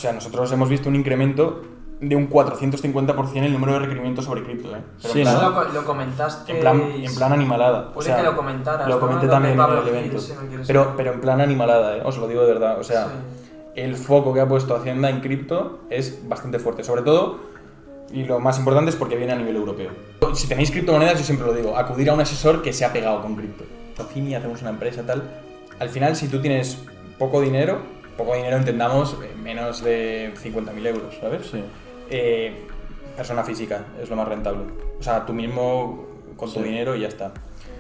O sea, nosotros hemos visto un incremento de un 450% en el número de requerimientos sobre cripto, ¿eh? Pero sí, ¿no? Lo comentaste. En plan animalada. Puede que lo comentaras. Lo comenté también en el evento. Pero en plan animalada, ¿eh? Os lo digo de verdad. O sea, el foco que ha puesto Hacienda en cripto es bastante fuerte. Sobre todo, y lo más importante es porque viene a nivel europeo. Si tenéis criptomonedas, yo siempre lo digo, acudir a un asesor que se ha pegado con cripto. Socini, hacemos una empresa tal. Al final, si tú tienes poco dinero entendamos menos de 50.000 euros, ¿sabes? Sí. Persona física es lo más rentable. O sea, tú mismo con tu dinero y ya está.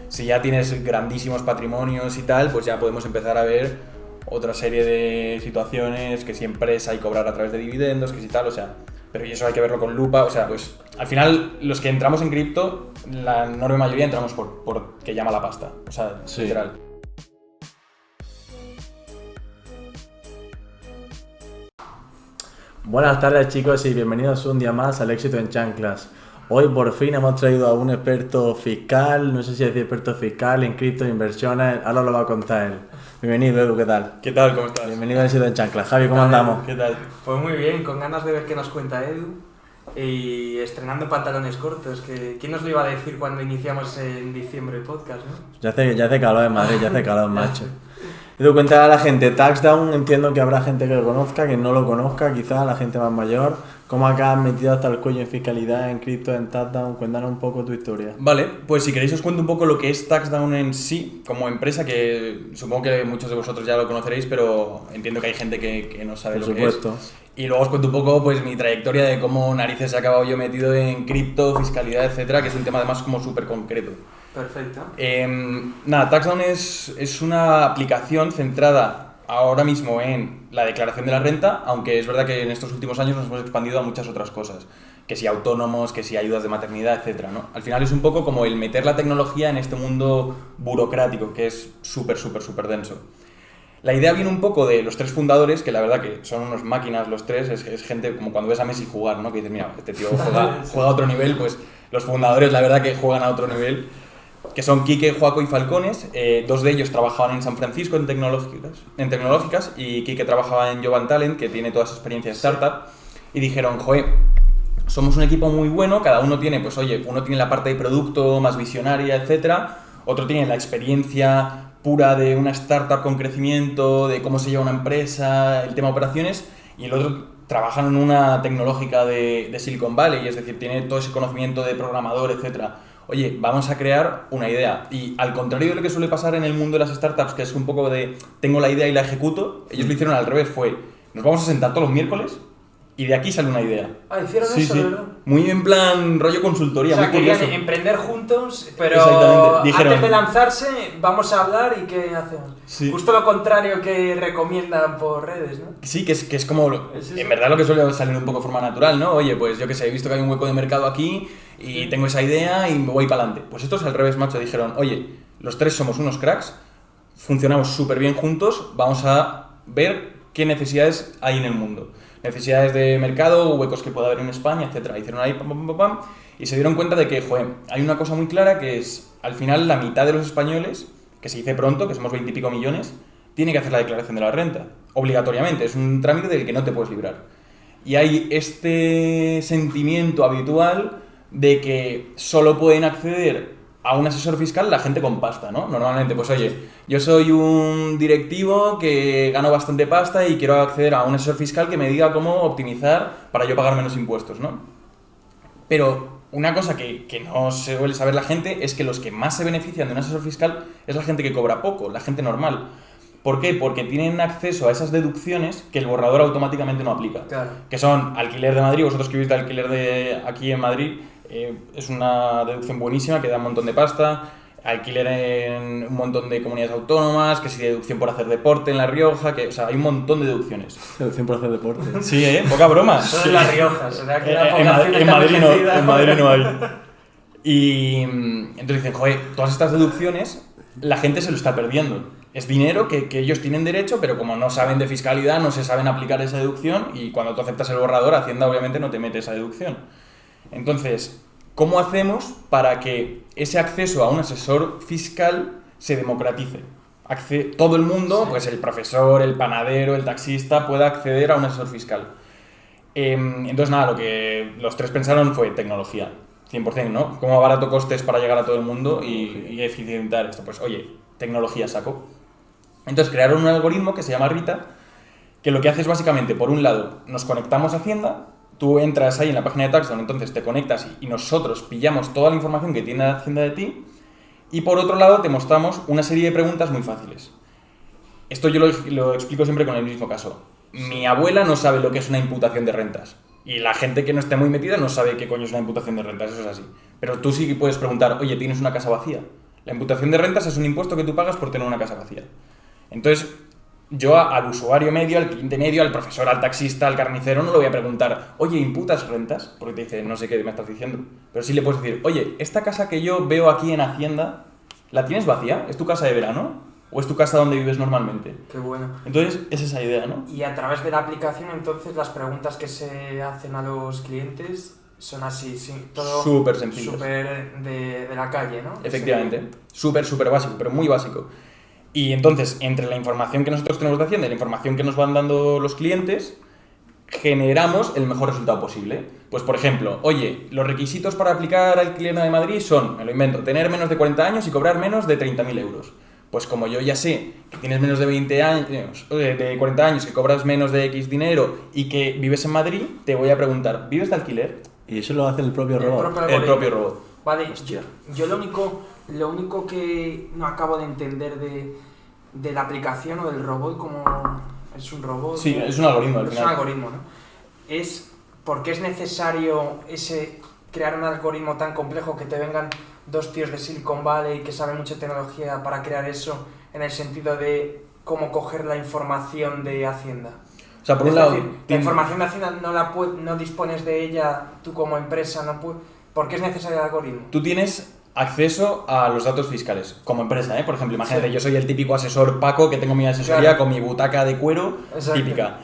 Si ya tienes grandísimos patrimonios y tal, pues ya podemos empezar a ver otra serie de situaciones, que si empresa y cobrar a través de dividendos, que si tal, o sea, pero y eso hay que verlo con lupa, o sea, pues al final los que entramos en cripto, la enorme mayoría entramos por que llama la pasta, o sea, sí. Literal. Buenas tardes, chicos, y bienvenidos un día más al Éxito en Chanclas. Hoy por fin hemos traído a un experto fiscal, no sé si decir experto fiscal en cripto, inversiones, ahora lo va a contar él. Bienvenido, Edu, ¿qué tal? ¿Qué tal? ¿Cómo estás? Bienvenido al Éxito en Chanclas. Javi, ¿cómo andamos? ¿Qué tal? Pues muy bien, con ganas de ver qué nos cuenta Edu y estrenando pantalones cortos, que ¿quién nos lo iba a decir cuando iniciamos en diciembre el podcast, no? Ya hace calor en Madrid, ya hace calor, macho. Edu, cuéntale a la gente, Taxdown, entiendo que habrá gente que lo conozca, que no lo conozca, quizás la gente más mayor. ¿Cómo acá has metido hasta el cuello en fiscalidad, en cripto, en Taxdown? Cuéntanos un poco tu historia. Vale, pues si queréis os cuento un poco lo que es Taxdown en sí, como empresa, que supongo que muchos de vosotros ya lo conoceréis, pero entiendo que hay gente que no sabe lo que es. Por supuesto. Y luego os cuento un poco pues mi trayectoria de cómo narices he acabado yo metido en cripto, fiscalidad, etcétera, que es un tema además como súper concreto. Perfecto. Taxdown es una aplicación centrada ahora mismo en la declaración de la renta, aunque es verdad que en estos últimos años nos hemos expandido a muchas otras cosas, que si autónomos, que si ayudas de maternidad, etcétera, ¿no? Al final es un poco como el meter la tecnología en este mundo burocrático, que es súper denso. La idea viene un poco de los tres fundadores, que la verdad que son unos máquinas los tres, es gente como cuando ves a Messi jugar, ¿no? Que dices, mira, este tío juega a otro nivel, pues los fundadores la verdad que juegan a otro nivel, que son Quique, Joaco y Falcones. Dos de ellos trabajaban en San Francisco en tecnológicas, y Quique trabajaba en Jovan Talent, que tiene toda esa experiencia de startup, y dijeron, joder, somos un equipo muy bueno, cada uno tiene, pues oye, uno tiene la parte de producto más visionaria, etcétera, otro tiene la experiencia pura de una startup con crecimiento, de cómo se lleva una empresa, el tema de operaciones, y el otro trabaja en una tecnológica de Silicon Valley, es decir, tiene todo ese conocimiento de programador, etcétera. Oye, vamos a crear una idea. Y al contrario de lo que suele pasar en el mundo de las startups, que es un poco de tengo la idea y la ejecuto, ellos lo hicieron al revés, nos vamos a sentar todos los miércoles y de aquí sale una idea. Ah, hicieron eso, sí. ¿verdad? Muy en plan rollo consultoría, o sea, muy curioso. Querían emprender juntos, pero dijeron, antes de lanzarse vamos a hablar y ¿qué hacemos? Sí. Justo lo contrario que recomiendan por redes, ¿no? Sí, que es como, en verdad lo que suele salir un poco de forma natural, ¿no? Oye, pues yo que sé, he visto que hay un hueco de mercado aquí y tengo esa idea y me voy para adelante. Pues esto es al revés, macho. Dijeron, oye, los tres somos unos cracks, funcionamos súper bien juntos, vamos a ver qué necesidades hay en el mundo. Necesidades de mercado, huecos que pueda haber en España, etcétera. Hicieron ahí pam, y se dieron cuenta de que, hay una cosa muy clara que es, al final, la mitad de los españoles, que se dice pronto, que somos 20 y pico millones, tiene que hacer la declaración de la renta, obligatoriamente. Es un trámite del que no te puedes librar. Y hay este sentimiento habitual de que solo pueden acceder a un asesor fiscal la gente con pasta, ¿no? Normalmente, pues oye, yo soy un directivo que gano bastante pasta y quiero acceder a un asesor fiscal que me diga cómo optimizar para yo pagar menos impuestos, ¿no? Pero una cosa que no se suele saber la gente es que los que más se benefician de un asesor fiscal es la gente que cobra poco, la gente normal. ¿Por qué? Porque tienen acceso a esas deducciones que el borrador automáticamente no aplica. Claro. Que son alquiler de Madrid, vosotros que vivís de alquiler de aquí en Madrid, es una deducción buenísima que da un montón de pasta, alquiler en un montón de comunidades autónomas, que si deducción por hacer deporte en La Rioja, que, o sea, hay un montón de deducciones. Deducción por hacer deporte. Sí, poca broma. Solo en La Rioja, será que en Madrid no hay. Y entonces dicen, todas estas deducciones la gente se lo está perdiendo. Es dinero que ellos tienen derecho, pero como no saben de fiscalidad, no se saben aplicar esa deducción, y cuando tú aceptas el borrador, Hacienda obviamente no te mete esa deducción. Entonces, ¿cómo hacemos para que ese acceso a un asesor fiscal se democratice? todo el mundo, pues el profesor, el panadero, el taxista, pueda acceder a un asesor fiscal. Entonces, nada, lo que los tres pensaron fue tecnología, 100%, ¿no? Cómo barato costes para llegar a todo el mundo y eficientar esto. Pues, oye, tecnología saco. Entonces, crearon un algoritmo que se llama Rita, que lo que hace es básicamente, por un lado, nos conectamos a Hacienda, tú entras ahí en la página de TaxDown, entonces te conectas y nosotros pillamos toda la información que tiene Hacienda de ti, y por otro lado te mostramos una serie de preguntas muy fáciles. Esto yo lo explico siempre con el mismo caso. Mi abuela no sabe lo que es una imputación de rentas. Y la gente que no esté muy metida no sabe qué coño es una imputación de rentas, eso es así. Pero tú sí que puedes preguntar, oye, ¿tienes una casa vacía? La imputación de rentas es un impuesto que tú pagas por tener una casa vacía. Entonces, yo al usuario medio, al cliente medio, al profesor, al taxista, al carnicero, no le voy a preguntar, oye, ¿imputas rentas? Porque te dice, no sé qué me estás diciendo. Pero sí le puedes decir, oye, esta casa que yo veo aquí en Hacienda, ¿la tienes vacía? ¿Es tu casa de verano? ¿O es tu casa donde vives normalmente? Qué bueno. Entonces, es esa idea, ¿no? Y a través de la aplicación, entonces, las preguntas que se hacen a los clientes son así, sí, todo súper sencillo. Súper de la calle, ¿no? Efectivamente. Súper básico, pero muy básico. Y entonces, entre la información que nosotros tenemos de Hacienda y la información que nos van dando los clientes, generamos el mejor resultado posible. Pues, por ejemplo, oye, los requisitos para aplicar alquiler de Madrid son, me lo invento, tener menos de 40 años y cobrar menos de 30.000 euros. Pues como yo ya sé que tienes menos de 20 años, de 40 años, que cobras menos de X dinero y que vives en Madrid, te voy a preguntar, ¿vives de alquiler? Y eso lo hace el propio robot. El propio robot. Vale, yo lo único que no acabo de entender de la aplicación o del robot, como es un robot. Sí, es un algoritmo al final. Es un algoritmo, ¿no? Es porque es necesario crear un algoritmo tan complejo que te vengan dos tíos de Silicon Valley que saben mucho de tecnología para crear eso, en el sentido de cómo coger la información de Hacienda. O sea, por un lado, la información de Hacienda no dispones de ella tú como empresa, ¿por qué es necesario el algoritmo? Tú tienes acceso a los datos fiscales como empresa, ¿eh? Por ejemplo, imagínate, sí. Yo soy el típico asesor Paco que tengo mi asesoría, claro, con mi butaca de cuero. Exacto. Típica.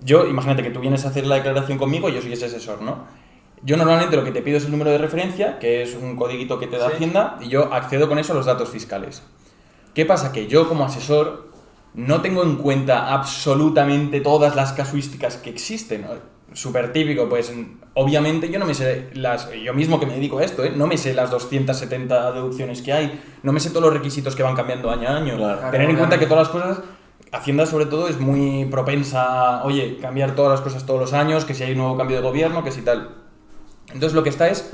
Yo, imagínate que tú vienes a hacer la declaración conmigo y yo soy ese asesor, ¿no? Yo normalmente lo que te pido es el número de referencia, que es un codiguito que te da, sí, Hacienda, y yo accedo con eso a los datos fiscales. ¿Qué pasa? Que yo como asesor no tengo en cuenta absolutamente todas las casuísticas que existen, ¿no? Súper típico, pues obviamente yo no me sé yo mismo que me dedico a esto, no me sé las 270 deducciones que hay, no me sé todos los requisitos que van cambiando año a año. Claro, tener en cuenta que todas las cosas, Hacienda sobre todo es muy propensa a, oye, cambiar todas las cosas todos los años, que si hay un nuevo cambio de gobierno, que si tal. Entonces lo que está es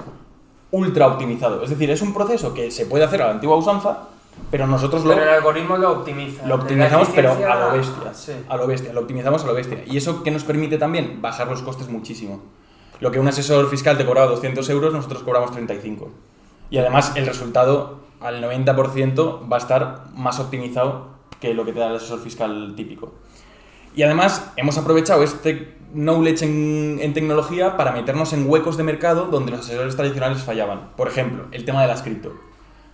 ultra optimizado, es decir, es un proceso que se puede hacer a la antigua usanza, pero nosotros el algoritmo lo optimiza. Lo optimizamos, pero a lo bestia. Sí. A lo bestia, lo optimizamos a lo bestia. ¿Y eso qué nos permite también? Bajar los costes muchísimo. Lo que un asesor fiscal te cobraba 200 euros, nosotros cobramos 35. Y además el resultado al 90% va a estar más optimizado que lo que te da el asesor fiscal típico. Y además hemos aprovechado este knowledge en tecnología para meternos en huecos de mercado donde los asesores tradicionales fallaban. Por ejemplo, el tema de las cripto.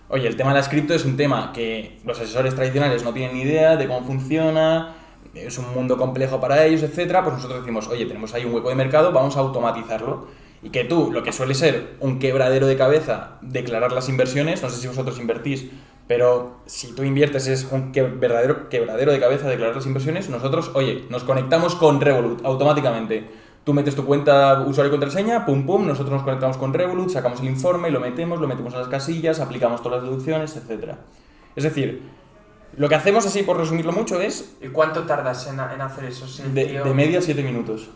Oye, el tema de las cripto es un tema que los asesores tradicionales no tienen ni idea de cómo funciona, es un mundo complejo para ellos, etcétera. Pues nosotros decimos, oye, tenemos ahí un hueco de mercado, vamos a automatizarlo. Y que tú, lo que suele ser un quebradero de cabeza, declarar las inversiones, no sé si vosotros invertís, pero si tú inviertes es un verdadero quebradero de cabeza declarar las inversiones, nosotros, oye, nos conectamos con Revolut automáticamente. Tú metes tu cuenta, usuario y contraseña, pum pum, nosotros nos conectamos con Revolut, sacamos el informe, lo metemos a las casillas, aplicamos todas las deducciones, etc. Es decir, lo que hacemos así, por resumirlo mucho, es... ¿Y cuánto tardas en hacer eso? Si de media 7 minutos,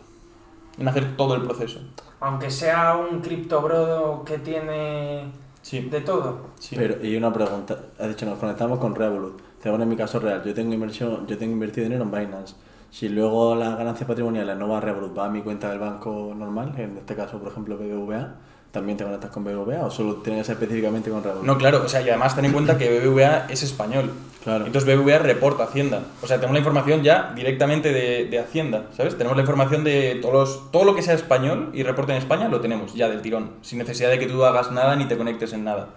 en hacer todo el proceso. Aunque sea un criptobro que tiene... Sí. De todo. Sí. Pero, y una pregunta, has dicho, nos conectamos con Revolut. Te hago en mi caso real, yo tengo invertido dinero en Binance. Si luego las ganancias patrimoniales no va a Revolut, va a mi cuenta del banco normal, en este caso, por ejemplo, BBVA, ¿también te conectas con BBVA o solo tienes específicamente con Revolut? No, claro, o sea, y además ten en cuenta que BBVA es español. Claro. Entonces BBVA reporta a Hacienda. O sea, tenemos la información ya directamente de Hacienda, ¿sabes? Tenemos la información de todo lo que sea español y reporte en España, lo tenemos ya del tirón, sin necesidad de que tú hagas nada ni te conectes en nada.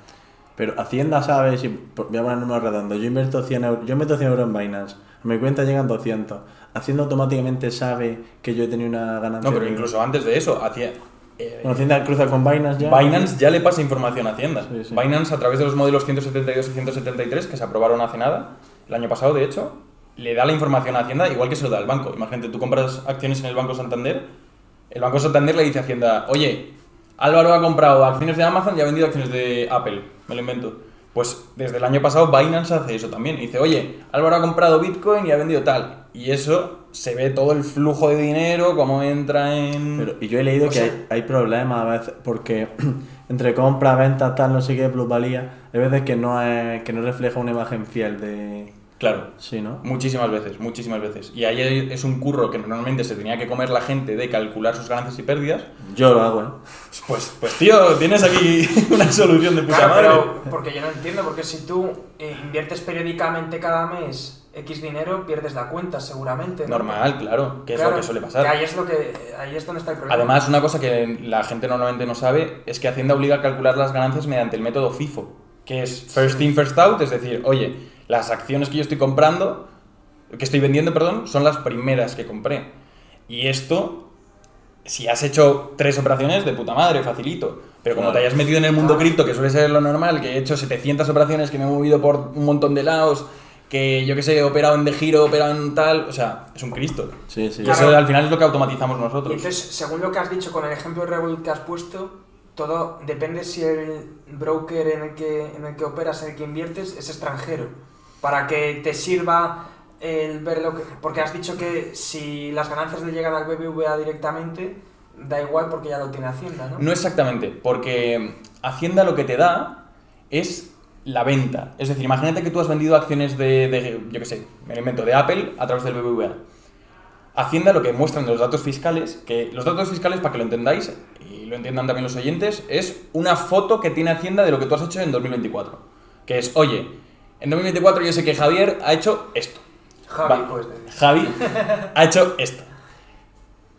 Pero Hacienda sabe, si voy a poner números redondos, yo meto 100 euros en Binance, a mi cuenta llegan 200. Hacienda automáticamente sabe que yo he tenido una ganancia. No, pero incluso antes de eso, Hacienda cruza con Binance ya. Binance ya le pasa información a Hacienda. Sí, sí. Binance, a través de los modelos 172 y 173 que se aprobaron hace nada, el año pasado, de hecho, le da la información a Hacienda igual que se lo da al banco. Imagínate, tú compras acciones en el Banco Santander, el Banco Santander le dice a Hacienda, oye, Álvaro ha comprado acciones de Amazon y ha vendido acciones de Apple, me lo invento. Pues desde el año pasado Binance hace eso también. Dice, oye, Álvaro ha comprado Bitcoin y ha vendido tal. Y eso se ve todo el flujo de dinero, cómo entra en... Pero, y yo he leído que hay problemas a veces porque entre compra, venta, tal, no sé qué, plusvalía, hay veces que no refleja una imagen fiel de... Claro. Sí, ¿no? Muchísimas veces, muchísimas veces. Y ahí es un curro que normalmente se tenía que comer la gente de calcular sus ganancias y pérdidas. Yo lo hago, ¿eh? Pues tío, tienes aquí una solución de puta Claro, madre. pero porque yo no entiendo, porque si tú inviertes periódicamente cada mes X dinero, pierdes la cuenta seguramente, ¿no? Normal, claro, que es lo que suele pasar. Que ahí es donde está el problema. Además, una cosa que la gente normalmente no sabe es que Hacienda obliga a calcular las ganancias mediante el método FIFO, que es First In, First Out, es decir, oye, las acciones que yo estoy comprando, que estoy vendiendo, perdón, son las primeras que compré. Y esto, si has hecho 3 operaciones, de puta madre, facilito. Pero como te hayas metido en el mundo cripto, que suele ser lo normal, que he hecho 700 operaciones, que me he movido por un montón de lados, que yo que sé, he operado en De Giro, he operado en tal, o sea, es un Cristo. Sí, sí. Y eso al final es lo que automatizamos nosotros. Y entonces, según lo que has dicho con el ejemplo de Revolut que has puesto, todo depende si el broker en el que operas, en el que inviertes, es extranjero. Para que te sirva el ver lo que... Porque has dicho que si las ganancias le llegan al BBVA directamente, da igual porque ya lo tiene Hacienda, ¿no? No exactamente, porque Hacienda lo que te da es la venta. Es decir, imagínate que tú has vendido acciones de yo qué sé, me lo invento, de Apple a través del BBVA. Hacienda lo que muestran los datos fiscales, que los datos fiscales, para que lo entendáis y lo entiendan también los oyentes, es una foto que tiene Hacienda de lo que tú has hecho en 2024. Que es, oye, en 2024 yo sé que Javier ha hecho esto. Javi ha hecho esto.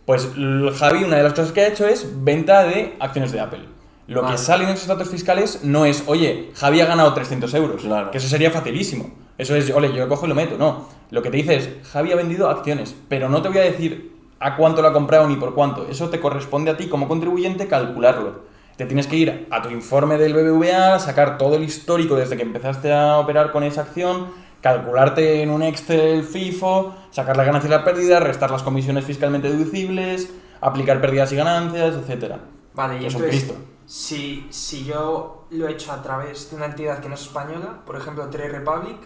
Pues Javi, una de las cosas que ha hecho es venta de acciones de Apple. Lo que sale en esos datos fiscales no es, oye, Javi ha ganado 300 euros. Claro. Que eso sería facilísimo. Eso es, ole, yo lo cojo y lo meto. No. Lo que te dice es, Javi ha vendido acciones, pero no te voy a decir a cuánto lo ha comprado ni por cuánto. Eso te corresponde a ti como contribuyente calcularlo. Te tienes que ir a tu informe del BBVA, sacar todo el histórico desde que empezaste a operar con esa acción, calcularte en un Excel FIFO, sacar las ganancias y las pérdidas, restar las comisiones fiscalmente deducibles, aplicar pérdidas y ganancias, etcétera. Vale, y es un entonces, Cristo. si yo lo he hecho a través de una entidad que no es española, por ejemplo Trade Republic,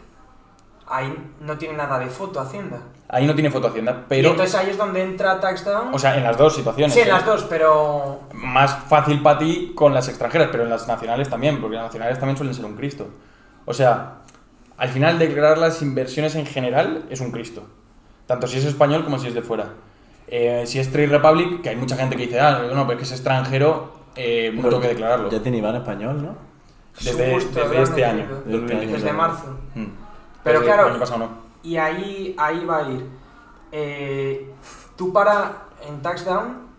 ahí no tiene nada de foto Hacienda. Ahí no tiene foto Hacienda, pero... Y entonces ahí es donde entra Taxdown. O sea, en las dos situaciones. Sí, en las dos, pero... Más fácil para ti con las extranjeras, pero en las nacionales también, porque las nacionales también suelen ser un Cristo. O sea, al final declarar las inversiones en general es un Cristo. Tanto si es español como si es de fuera. Si es Trade Republic, que hay mucha gente que dice, no, pues que es extranjero, no tengo que declararlo. Ya tiene IVA en español, ¿no? Desde este año. Desde marzo. Pero claro, el año pasado no. Y ahí va a ir. Tú en Taxdown,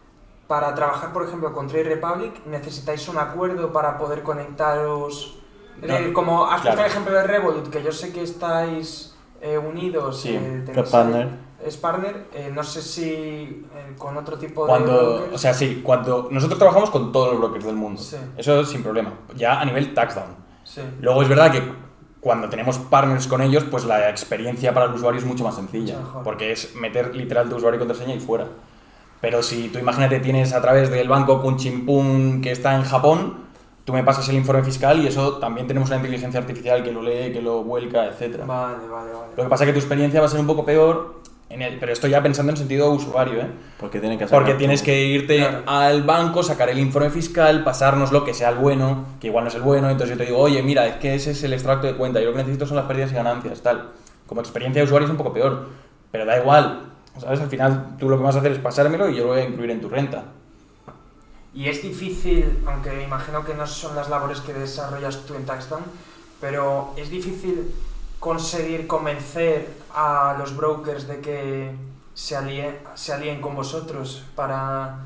para trabajar, por ejemplo, con Trade Republic, necesitáis un acuerdo para poder conectaros. No, como has puesto claro. el ejemplo de Revolut, que yo sé que estáis unidos. Sí, es partner. Es partner, no sé si con otro tipo de brokers. O sea, sí, cuando nosotros trabajamos con todos los brokers del mundo. Sí. Eso sin problema. Ya a nivel Taxdown. Sí. Luego es verdad que cuando tenemos partners con ellos, pues la experiencia para el usuario es mucho más sencilla. Mucho mejor. Porque es meter literal tu usuario y contraseña y fuera. Pero si tú imagínate tienes a través del banco Kunchimpun que está en Japón, tú me pasas el informe fiscal y eso también tenemos una inteligencia artificial que lo lee, que lo vuelca, etc. Vale. Lo que pasa es que tu experiencia va a ser un poco peor, pero esto ya pensando en sentido usuario, ¿eh? Porque tienes que irte al banco, sacar el informe fiscal, pasárnoslo, que sea el bueno, que igual no es el bueno, entonces yo te digo, oye, mira, es que ese es el extracto de cuenta, yo lo que necesito son las pérdidas y ganancias, tal. Como experiencia de usuario es un poco peor, pero da igual, ¿sabes? Al final tú lo que vas a hacer es pasármelo y yo lo voy a incluir en tu renta. Y es difícil, aunque imagino que no son las labores que desarrollas tú en Taxdown, pero es difícil conseguir convencer a los brokers de que se alíen con vosotros para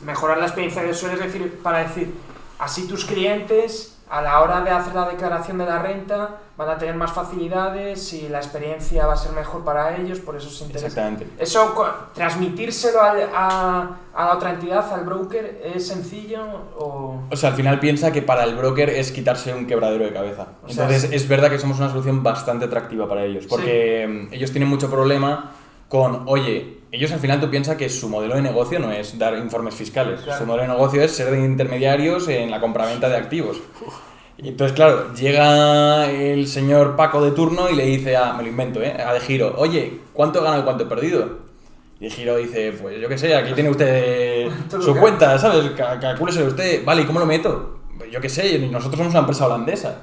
mejorar la experiencia de usuario, es decir, para decir, así tus clientes a la hora de hacer la declaración de la renta van a tener más facilidades y la experiencia va a ser mejor para ellos, por eso se interesa. Exactamente. Eso, transmitírselo a la otra entidad, al broker, ¿es sencillo o...? O sea, al final piensa que para el broker es quitarse un quebradero de cabeza. O sea, Entonces, sí. es verdad que somos una solución bastante atractiva para ellos, porque ellos tienen mucho problema con, oye, ellos al final tú piensas que su modelo de negocio no es dar informes fiscales, Claro. su modelo de negocio es ser de intermediarios en la compraventa de activos. Y entonces, claro, llega el señor Paco de turno y le dice me lo invento, a De Giro, oye, ¿cuánto he ganado y cuánto he perdido? Y De Giro dice, pues yo qué sé, aquí tiene usted su cuenta, ¿sabes? Calcúleselo usted, vale, ¿y cómo lo meto? Pues yo qué sé, nosotros somos una empresa holandesa.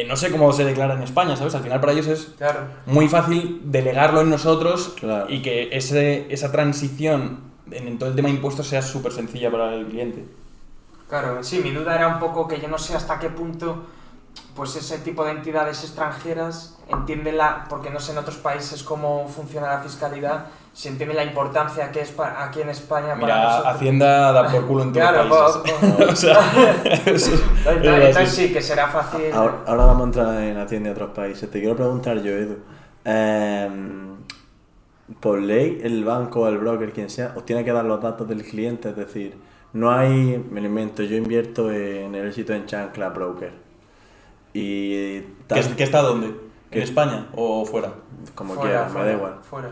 No sé cómo se declara en España, ¿sabes? Al final para ellos es Claro. muy fácil delegarlo en nosotros Claro. y que esa transición en todo el tema de impuestos sea súper sencilla para el cliente. Claro, sí, mi duda era un poco que yo no sé hasta qué punto pues ese tipo de entidades extranjeras entienden porque no sé en otros países cómo funciona la fiscalidad, si entienden la importancia que es aquí en España para Mira, nosotros. Hacienda da por culo en todos Claro, los países. O sea, entonces sí, que será fácil. Ahora vamos a entrar en Hacienda de otros países. Te quiero preguntar yo, Edu. Por ley, el banco o el broker, quien sea, os tiene que dar los datos del cliente. Es decir, no hay, me lo invento, yo invierto en el éxito en Chancla Broker. Y ¿Que está dónde? ¿Qué? ¿En España o fuera? como Fuera, quieras, me da igual. Fuera.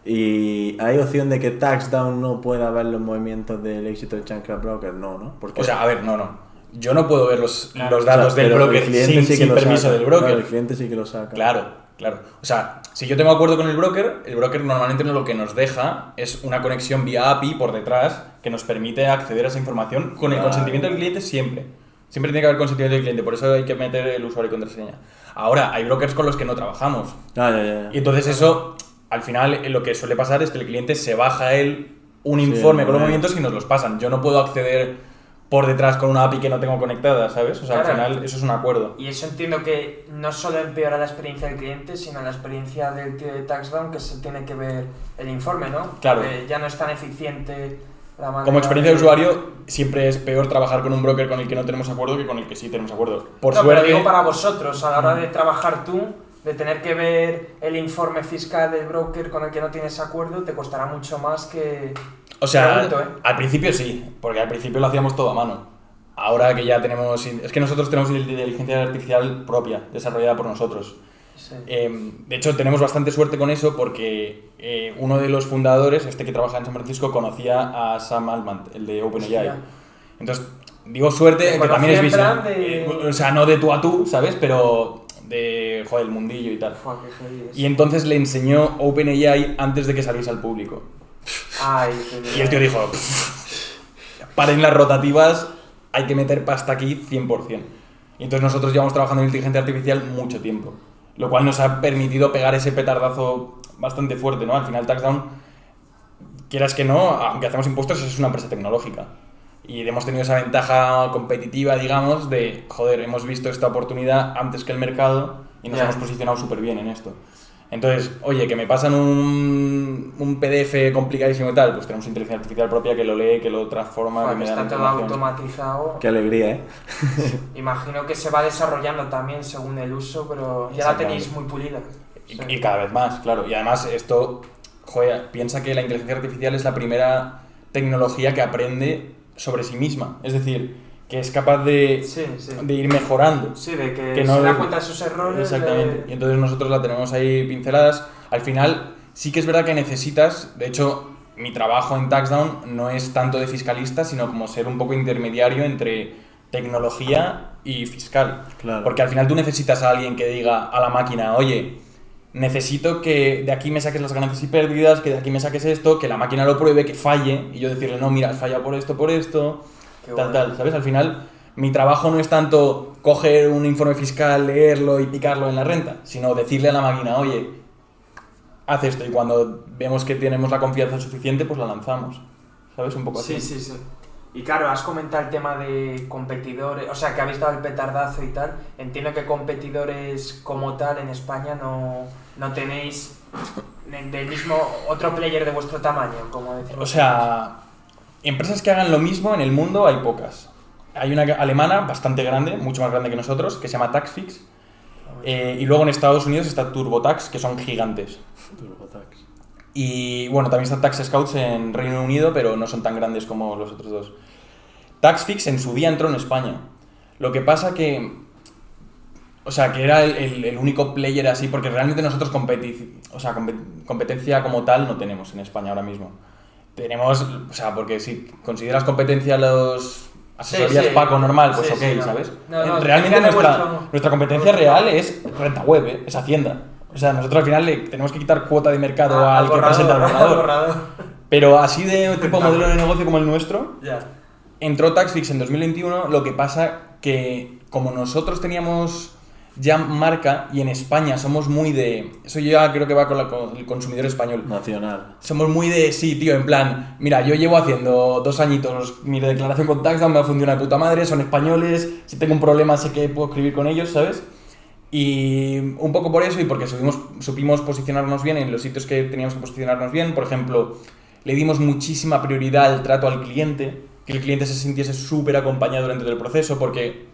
Y hay opción de que TaxDown no pueda ver los movimientos del éxito de Chancla Broker, no. Porque O sea, a ver, no. Yo no puedo ver los Claro, datos del pero broker el cliente sí que sin lo permiso saca. del broker. Claro, el cliente sí que lo saca. Claro. O sea, si yo tengo acuerdo con el broker normalmente lo que nos deja es una conexión vía API por detrás que nos permite acceder a esa información con el consentimiento del cliente siempre. Siempre tiene que haber consentimiento del cliente, por eso hay que meter el usuario y contraseña. Ahora, hay brokers con los que no trabajamos. Ya. Y entonces eso, al final, lo que suele pasar es que el cliente se baja él un Sí, informe con los bueno. movimientos y nos los pasan. Yo no puedo acceder por detrás con una API que no tengo conectada, ¿sabes? O sea, Claro. al final eso es un acuerdo. Y eso entiendo que no solo empeora la experiencia del cliente, sino la experiencia del tío de TaxDown, que se tiene que ver el informe, ¿no? Claro. Ya no es tan eficiente la manera Como experiencia de usuario, siempre es peor trabajar con un broker con el que no tenemos acuerdo que con el que sí tenemos acuerdo. Por No, suerte, pero digo para vosotros, a la hora de trabajar tú, de tener que ver el informe fiscal del broker con el que no tienes acuerdo, te costará mucho más que... o sea, Pregunto, ¿eh? al principio sí, porque al principio lo hacíamos todo a mano. Ahora que ya tenemos... Es que nosotros tenemos inteligencia artificial propia, desarrollada por nosotros. Sí. De hecho, tenemos bastante suerte con eso porque uno de los fundadores, que trabaja en San Francisco, conocía a Sam Altman, el de OpenAI. Hostia. Entonces, digo suerte, ¿Te que también es conocía en visión. plan de- O sea, no de tú a tú, ¿sabes? Pero de, joder, el mundillo y tal. Fua, qué heavy es. Y entonces le enseñó OpenAI antes de que saliese al público. Ay, qué Y el tío dijo, paren las rotativas, hay que meter pasta aquí 100%. Y entonces nosotros llevamos trabajando en inteligencia artificial mucho tiempo, lo cual nos ha permitido pegar ese petardazo bastante fuerte, ¿no? Al final TaxDown, quieras que no, aunque hacemos impuestos, es una empresa tecnológica. Y hemos tenido esa ventaja competitiva, digamos, de, joder, hemos visto esta oportunidad antes que el mercado y nos Ya. hemos posicionado súper bien en esto. Entonces, oye, que me pasan un PDF complicadísimo y tal, pues tenemos inteligencia artificial propia que lo lee, que lo transforma, Fua, que que me da la está todo información. automatizado. Qué alegría, ¿eh? Imagino que se va desarrollando también según el uso, pero ya la Exactamente. tenéis muy pulida. Sí. Y cada vez más, claro. Y además esto, joder, piensa que la inteligencia artificial es la primera tecnología que aprende sobre sí misma. Es decir, que es capaz de ir mejorando. Sí, de que, Que no se da de- cuenta de sus errores. Exactamente. Y entonces nosotros la tenemos ahí pinceladas. Al final, sí que es verdad que necesitas, de hecho, mi trabajo en TaxDown no es tanto de fiscalista, sino como ser un poco intermediario entre tecnología y fiscal. Claro. Porque al final tú necesitas a alguien que diga a la máquina, oye, necesito que de aquí me saques las ganancias y pérdidas, que de aquí me saques esto, que la máquina lo pruebe, que falle, y yo decirle, no, mira, has fallado por esto, Qué tal, bueno. ¿sabes? Al final, mi trabajo no es tanto coger un informe fiscal, leerlo y picarlo en la renta, sino decirle a la máquina, oye, haz esto, y cuando vemos que tenemos la confianza suficiente, pues la lanzamos, ¿sabes? Un poco así. Sí. Y claro, has comentado el tema de competidores, o sea, que habéis dado el petardazo y tal. Entiendo que competidores como tal en España no tenéis del mismo otro player de vuestro tamaño, como decimos. O sea, empresas que hagan lo mismo en el mundo hay pocas. hay una alemana bastante grande, mucho más grande que nosotros, que se llama Taxfix. Y luego en Estados Unidos está TurboTax, que son gigantes. TurboTax. Y bueno, también está Tax Scouts en Reino Unido, pero no son tan grandes como los otros dos. Taxfix en su día entró en España. Lo que pasa que... O sea, que era el único player así, porque realmente nosotros competencia como tal no tenemos en España ahora mismo. Tenemos, o sea, porque si consideras competencia los... Asesorías Paco normal, pues ok, ¿sabes? No, realmente nuestra competencia real es renta web, es Hacienda. O sea, nosotros al final le tenemos que quitar cuota de mercado al que presenta el borrador. Pero así de tipo modelo de negocio como el nuestro, entró Taxfix en 2021, lo que pasa que como nosotros teníamos ya marca y en España somos muy de... Eso ya creo que va con el consumidor español. Nacional. Somos muy de... Sí, tío, en plan... Mira, yo llevo haciendo 2 añitos mi declaración con TaxDown, me ha funcionado de puta madre, son españoles, si tengo un problema sé que puedo escribir con ellos, ¿sabes? Y un poco por eso y porque supimos posicionarnos bien en los sitios que teníamos que posicionarnos bien. Por ejemplo, le dimos muchísima prioridad al trato al cliente, que el cliente se sintiese súper acompañado dentro del proceso, porque...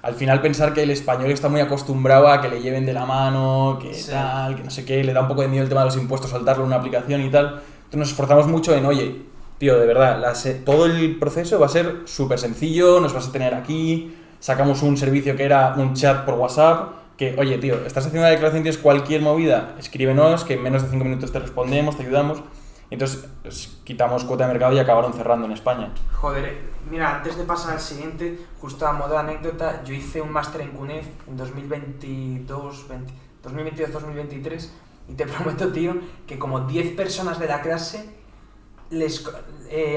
Al final pensar que el español está muy acostumbrado a que le lleven de la mano, que tal, que no sé qué, le da un poco de miedo el tema de los impuestos, soltarlo en una aplicación y tal. Entonces nos esforzamos mucho en, oye, tío, de verdad, todo el proceso va a ser súper sencillo, nos vas a tener aquí, sacamos un servicio que era un chat por WhatsApp, que, oye, tío, estás haciendo una declaración, tienes cualquier movida, escríbenos, que en menos de 5 minutos te respondemos, te ayudamos. Entonces quitamos cuota de mercado y acabaron cerrando en España. Joder, mira, antes de pasar al siguiente, justo a modo de anécdota, yo hice un máster en CUNEF en 2022-2023 y te prometo, tío, que como 10 personas de la clase les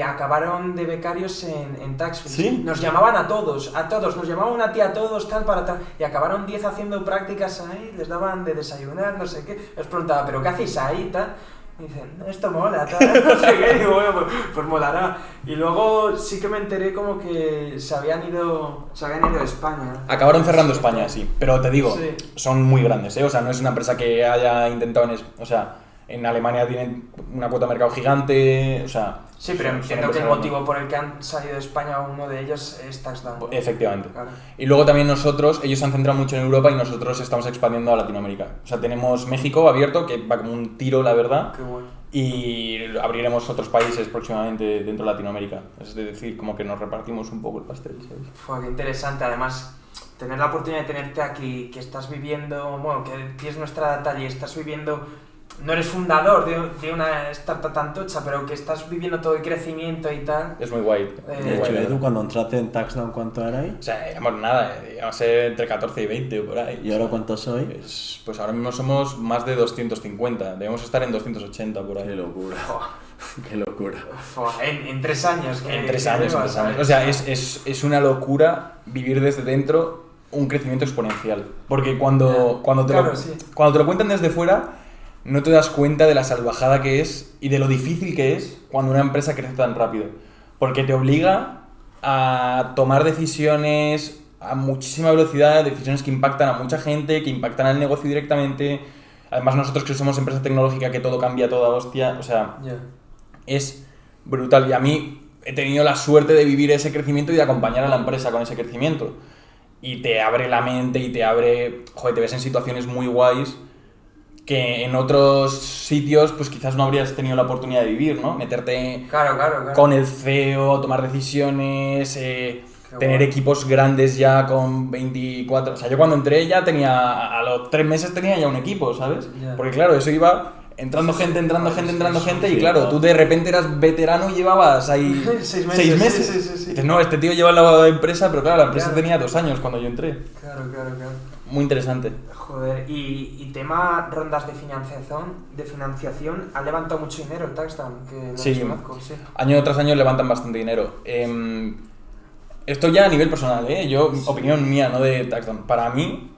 acabaron de becarios en Taxfix. ¿Sí? Nos llamaban a todos, nos llamaban una tía a todos, tal, para tal, y acabaron 10 haciendo prácticas ahí, les daban de desayunar, no sé qué, les preguntaba, ¿pero qué hacéis ahí, tal? Y dicen, esto mola, tal, no sé qué, y digo, bueno, pues molará. Y luego sí que me enteré como que se habían ido a España. Acabaron cerrando España, sí, pero te digo, son muy grandes, ¿eh? O sea, no es una empresa que haya intentado en Alemania tienen una cuota de mercado gigante, o sea... Sí, pero entiendo que el motivo por el que han salido de España, uno de ellos es TaxDown, ¿no? Efectivamente. Claro. Y luego también ellos se han centrado mucho en Europa y nosotros estamos expandiendo a Latinoamérica. O sea, tenemos México abierto, que va como un tiro, la verdad. Qué bueno. Y abriremos otros países próximamente dentro de Latinoamérica. Es decir, como que nos repartimos un poco el pastel, ¿sabes? Fue qué interesante, además, tener la oportunidad de tenerte aquí, que estás viviendo, bueno, que tienes nuestra data y estás viviendo... No eres fundador de una startup tan tocha, pero que estás viviendo todo el crecimiento y tal. Es muy guay. De hecho, Edu, cuando entraste en TaxDown, ¿cuánto era ahí? O sea, éramos nada, íbamos a ser entre 14 y 20 o por ahí. ¿Y ahora cuántos sois? Pues ahora mismo somos más de 250, debemos estar en 280 por ahí. Qué locura. Qué locura. En 3 años. En 3 años. O sea, es una locura vivir desde dentro un crecimiento exponencial. Porque cuando te lo cuentan desde fuera... No te das cuenta de la salvajada que es y de lo difícil que es cuando una empresa crece tan rápido. Porque te obliga a tomar decisiones a muchísima velocidad, decisiones que impactan a mucha gente, que impactan al negocio directamente. Además nosotros que somos empresa tecnológica, que todo cambia a toda hostia, o sea, es brutal. Y a mí he tenido la suerte de vivir ese crecimiento y de acompañar a la empresa con ese crecimiento. Y te abre la mente y te ves en situaciones muy guays que en otros sitios pues quizás no habrías tenido la oportunidad de vivir, ¿no? Meterte con el CEO, tomar decisiones, tener equipos grandes ya con 24... O sea, yo cuando entré ya a los 3 meses tenía ya un equipo, ¿sabes? Porque claro, eso iba entrando gente y claro, tú de repente eras veterano y llevabas ahí 6 meses. Sí. Dices, no, este tío lleva la empresa, pero claro, la empresa tenía 2 años cuando yo entré. Claro. Muy interesante. Joder, y tema rondas de financiación, ha levantado mucho dinero el TaxDown, que lo conozco, sí. Año tras año levantan bastante dinero. Esto ya a nivel personal, opinión mía, no de TaxDown. Para mí,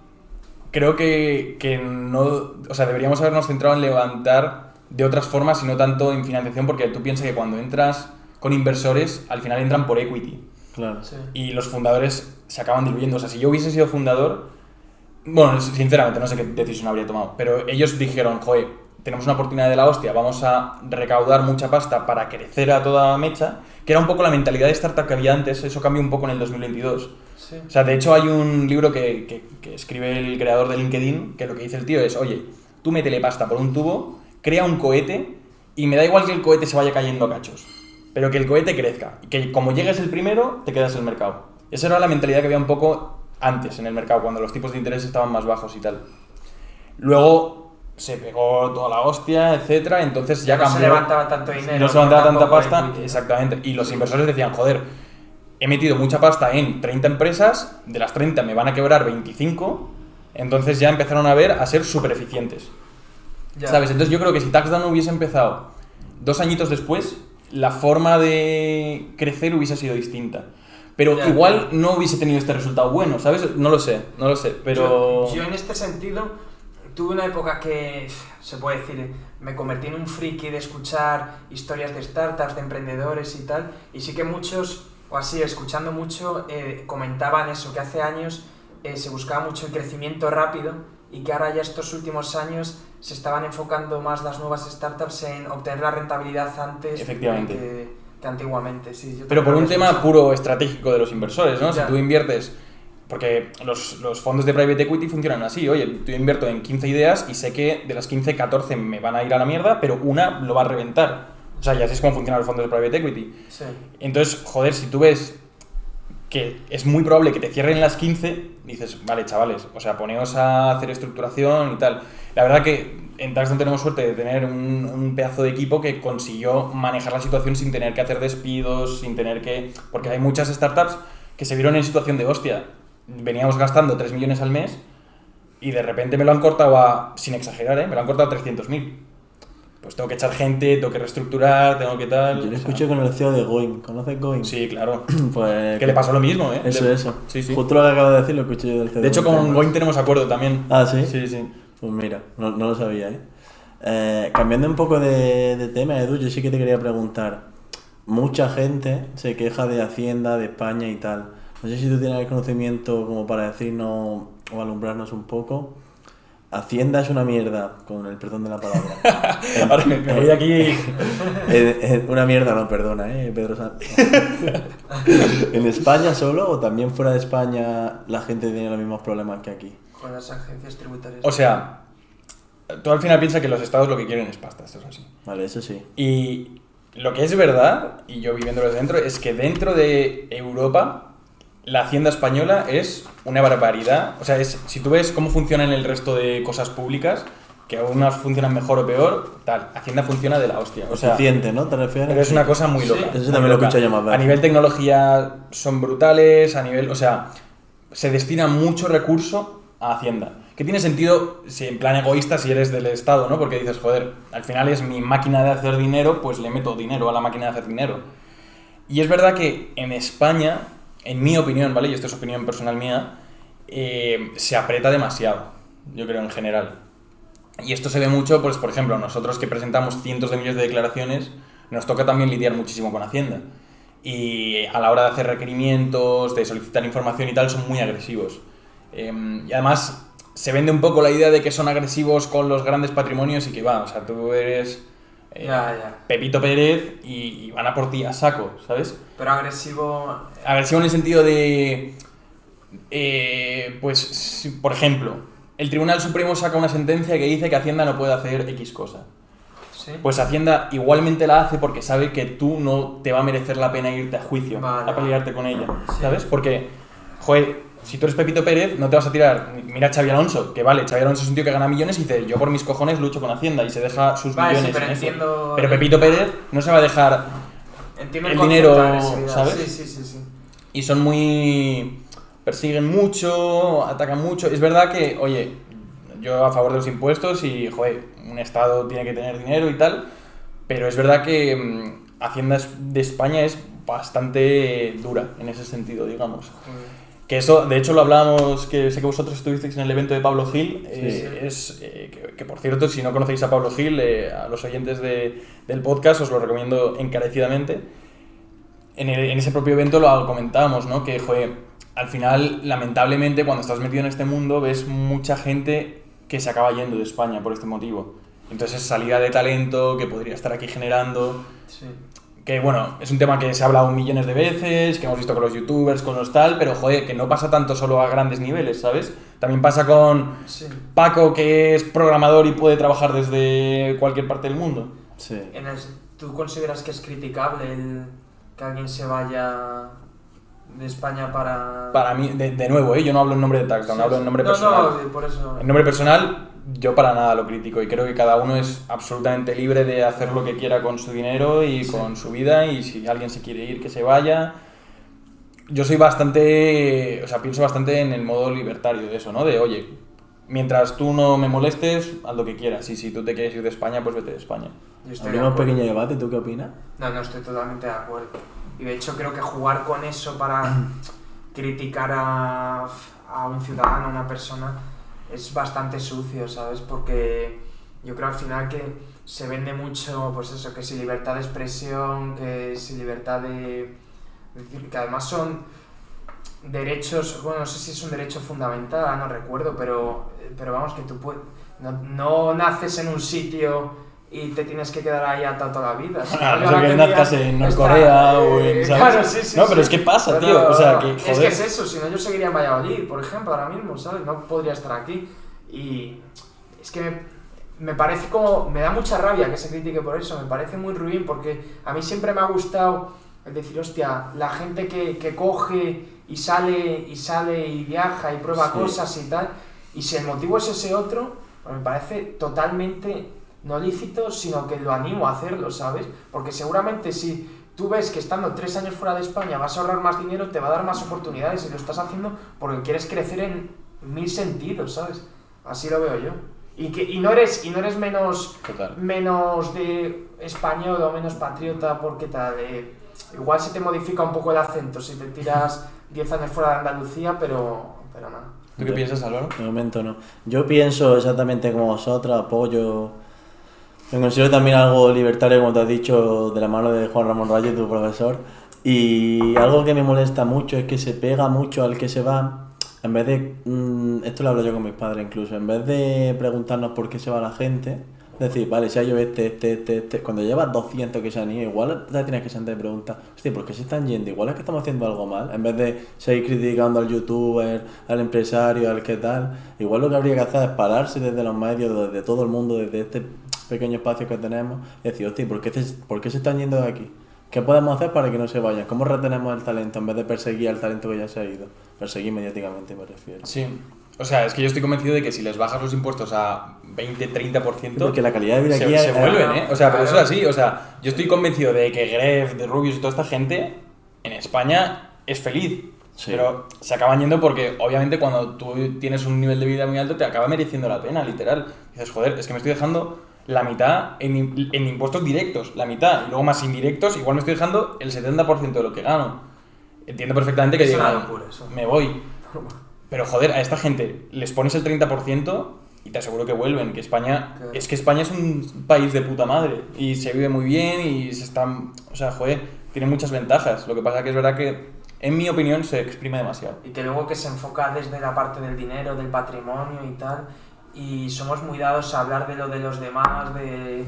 creo que no... O sea, deberíamos habernos centrado en levantar de otras formas y no tanto en financiación, porque tú piensas que cuando entras con inversores, al final entran por equity. Claro. Sí. Y los fundadores se acaban diluyendo. O sea, si yo hubiese sido fundador... Bueno, sinceramente, no sé qué decisión habría tomado, pero ellos dijeron, joder, tenemos una oportunidad de la hostia, vamos a recaudar mucha pasta para crecer a toda mecha, que era un poco la mentalidad de startup que había antes, eso cambió un poco en el 2022. Sí. O sea, de hecho hay un libro que escribe el creador de LinkedIn, que lo que dice el tío es, oye, tú métele pasta por un tubo, crea un cohete y me da igual que el cohete se vaya cayendo a cachos, pero que el cohete crezca, y que como llegues el primero, te quedas en el mercado. Esa era la mentalidad que había un poco antes en el mercado, cuando los tipos de interés estaban más bajos y tal. Luego se pegó toda la hostia, etcétera, entonces ya no cambió. se levantaba tanto dinero. No se levantaba tanta tampoco pasta, equity, ¿no? exactamente. Y los inversores decían, joder, he metido mucha pasta en 30 empresas, de las 30 me van a quebrar 25, entonces ya empezaron a ser súper eficientes. Ya. ¿Sabes? Entonces yo creo que si TaxDown hubiese empezado 2 añitos después, la forma de crecer hubiese sido distinta. Pero Ya. igual no hubiese tenido este resultado bueno, ¿sabes? No lo sé, pero... Yo en este sentido tuve una época que, se puede decir, me convertí en un friki de escuchar historias de startups, de emprendedores y tal, y sí que muchos, o así, escuchando mucho, comentaban eso, que hace años se buscaba mucho el crecimiento rápido y que ahora ya estos últimos años se estaban enfocando más las nuevas startups en obtener la rentabilidad antes Efectivamente. que antiguamente. Sí, yo Pero por un también tema escucho. puro estratégico de los inversores, ¿no? Si Ya. tú inviertes... Porque los fondos de private equity funcionan así, oye, yo invierto en 15 ideas y sé que de las 15, 14 me van a ir a la mierda, pero una lo va a reventar. O sea, ya sabes cómo funcionan los fondos de private equity. Sí. Entonces, joder, si tú ves que es muy probable que te cierren las 15, dices, vale, chavales, o sea, poneos a hacer estructuración y tal. La verdad que en TaxDown tenemos suerte de tener un pedazo de equipo que consiguió manejar la situación sin tener que hacer despidos, sin tener que... Porque hay muchas startups que se vieron en situación de hostia. Veníamos gastando 3 millones al mes y de repente me lo han cortado a, sin exagerar, me lo han cortado a 300.000. Pues tengo que echar gente, tengo que reestructurar, tengo que tal... Yo lo o sea. escuché con el CEO de Going. ¿Conoces Going? Sí, claro. Pues... Que le pasó lo mismo, ¿eh? Eso. Sí, sí. Justo lo que acabo de decir lo escuché yo del CEO. De hecho, con Going tenemos acuerdo también. Ah, ¿sí? Sí, sí. Pues mira, no lo sabía, cambiando un poco de tema, Edu, yo sí que te quería preguntar. Mucha gente se queja de Hacienda, de España y tal. No sé si tú tienes el conocimiento como para decirnos o alumbrarnos un poco. Hacienda es una mierda, con el perdón de la palabra. Ahora me voy de aquí... Una mierda, no, perdona, Pedro Sánchez. ¿En España solo o también fuera de España la gente tiene los mismos problemas que aquí? Con las agencias tributarias. O sea, tú al final piensas que los estados lo que quieren es pasta, esto es así. Vale, eso sí. Y lo que es verdad, y yo viviéndolo desde dentro, es que dentro de Europa la hacienda española es una barbaridad. O sea, si tú ves cómo funciona en el resto de cosas públicas, que unas funcionan mejor o peor, tal, Hacienda funciona de la hostia. O sea, Eficiente, ¿no? ¿Te refieres? pero es una cosa muy loca. Eso muy también lo loca. escucho yo más veces. A nivel tecnología son brutales, a nivel... O sea, se destina mucho recurso a Hacienda. Que tiene sentido, si en plan egoísta, si eres del Estado, ¿no? Porque dices, joder, al final es mi máquina de hacer dinero, pues le meto dinero a la máquina de hacer dinero. Y es verdad que en España, en mi opinión, ¿vale? Y esto es opinión personal mía, se aprieta demasiado, yo creo, en general. Y esto se ve mucho, pues, por ejemplo, nosotros que presentamos cientos de miles de declaraciones, nos toca también lidiar muchísimo con Hacienda. Y a la hora de hacer requerimientos, de solicitar información y tal, son muy agresivos. Y además se vende un poco la idea de que son agresivos con los grandes patrimonios y que va, o sea, tú eres Pepito Pérez y van a por ti a saco, ¿sabes? Pero agresivo... Agresivo en el sentido de, pues, si, por ejemplo, el Tribunal Supremo saca una sentencia que dice que Hacienda no puede hacer X cosa. ¿Sí? Pues Hacienda igualmente la hace porque sabe que tú no te va a merecer la pena irte a juicio, Vale. a pelearte con ella, Sí. ¿sabes? Porque, joder, si tú eres Pepito Pérez, no te vas a tirar... Mira a Xabi Alonso, que vale, Xabi Alonso es un tío que gana millones y dice, yo por mis cojones lucho con Hacienda y se deja sus Vale, sí, millones pero en eso. entiendo... Pero Pepito Pérez no se va a dejar... Entiendo el concepto dinero, de agresividad. ¿sabes? Sí. Y son muy... persiguen mucho, atacan mucho. Es verdad que, oye, yo a favor de los impuestos y, joder, un Estado tiene que tener dinero y tal, pero es verdad que Hacienda de España es bastante dura en ese sentido, digamos. Que eso, de hecho, lo hablábamos, que sé que vosotros estuvisteis en el evento de Pablo Gil, que por cierto, si no conocéis a Pablo Gil, a los oyentes del podcast os lo recomiendo encarecidamente. En ese propio evento lo comentábamos, ¿no? Que, joder, al final, lamentablemente, cuando estás metido en este mundo, ves mucha gente que se acaba yendo de España por este motivo. Entonces, salida de talento que podría estar aquí generando... Sí. Que bueno, es un tema que se ha hablado millones de veces, que hemos visto con los youtubers, con los tal, pero joder, que no pasa tanto solo a grandes niveles, ¿sabes? También pasa con Sí. Paco, que es programador y puede trabajar desde cualquier parte del mundo. Sí. ¿Tú consideras que es criticable que alguien se vaya de España para...? Para mí, de nuevo, yo no hablo en nombre de Taxdown, Sí, hablo en sí. nombre No, personal. no, por eso... En nombre personal, yo para nada lo critico y creo que cada uno es absolutamente libre de hacer lo que quiera con su dinero y Sí. con su vida, y si alguien se quiere ir, que se vaya. Yo soy bastante, o sea, pienso bastante en el modo libertario de eso, ¿no? De, oye, mientras tú no me molestes, haz lo que quieras, y si tú te quieres ir de España, pues vete de España. Yo estoy de Abrimos un acuerdo. pequeño debate, ¿tú qué opinas? No, estoy totalmente de acuerdo. Y de hecho creo que jugar con eso para criticar a un ciudadano, a una persona, es bastante sucio, ¿sabes? Porque yo creo al final que se vende mucho, pues eso, que si libertad de expresión, que si libertad de decir, que además son derechos, bueno, no sé si es un derecho fundamental, no recuerdo, pero vamos, que tú puedes, no naces en un sitio y te tienes que quedar ahí atado toda la vida. Si Ah, yo no sé ahora que tendría nazcas en esta- Norcorea o en... ¿sabes? Claro, sí, no, pero sí. es que pasa, Pero tío, o sea, que, Es que joder... es eso, si no yo seguiría en Valladolid, por ejemplo, ahora mismo, ¿sabes? No podría estar aquí. Y es que me parece como... Me da mucha rabia que se critique por eso, me parece muy ruin, porque a mí siempre me ha gustado el decir, hostia, la gente que coge y sale y viaja y prueba Sí. cosas y tal, y si el motivo es ese otro, pues me parece totalmente no lícito, sino que lo animo a hacerlo, ¿sabes? Porque seguramente si tú ves que estando 3 años fuera de España vas a ahorrar más dinero, te va a dar más oportunidades, y lo estás haciendo porque quieres crecer en 1000 sentidos, ¿sabes? Así lo veo yo. Y no eres menos, Total. menos de español o menos patriota porque tal. Igual se te modifica un poco el acento si te tiras 10 años fuera de Andalucía, pero nada. ¿Tú qué piensas, Álvaro? De momento no. Yo pienso exactamente como vosotros, apoyo. Me considero también algo libertario, como te has dicho, de la mano de Juan Ramón Rayo, tu profesor. Y algo que me molesta mucho es que se pega mucho al que se va. En vez de. Esto lo hablo yo con mis padres incluso. En vez de preguntarnos por qué se va la gente, decir, vale, si hay yo cuando llevas 200 que se han ido, igual te tienes que sentar y preguntar, hostia, ¿por qué se están yendo? Igual es que estamos haciendo algo mal. En vez de seguir criticando al youtuber, al empresario, al que tal, igual lo que habría que hacer es pararse desde los medios, desde todo el mundo, desde este pequeño espacio que tenemos, y decir, hostia, ¿por qué se están yendo de aquí? ¿Qué podemos hacer para que no se vayan? ¿Cómo retenemos el talento en vez de perseguir al talento que ya se ha ido? Perseguir mediáticamente, me refiero. Sí. O sea, es que yo estoy convencido de que si les bajas los impuestos a 20-30%... Porque la calidad de vida aquí se vuelven, ¿eh? O sea, pero eso es Claro. así. O sea, yo estoy convencido de que Gref, de Rubius y toda esta gente en España es feliz. Sí. Pero se acaban yendo porque, obviamente, cuando tú tienes un nivel de vida muy alto, te acaba mereciendo la pena, literal. Dices, joder, es que me estoy dejando la mitad en impuestos directos, la mitad, y luego más indirectos, igual me estoy dejando el 70% de lo que gano. Entiendo perfectamente que Es una digan, locura eso. me voy. Pero joder, a esta gente les pones el 30% y te aseguro que vuelven, que España... Claro. Es que España es un país de puta madre y se vive muy bien y se están... O sea, joder, tiene muchas ventajas. Lo que pasa que es verdad que, en mi opinión, se exprime demasiado. Y que luego que se enfoca desde la parte del dinero, del patrimonio y tal, y somos muy dados a hablar de lo de los demás, ¿en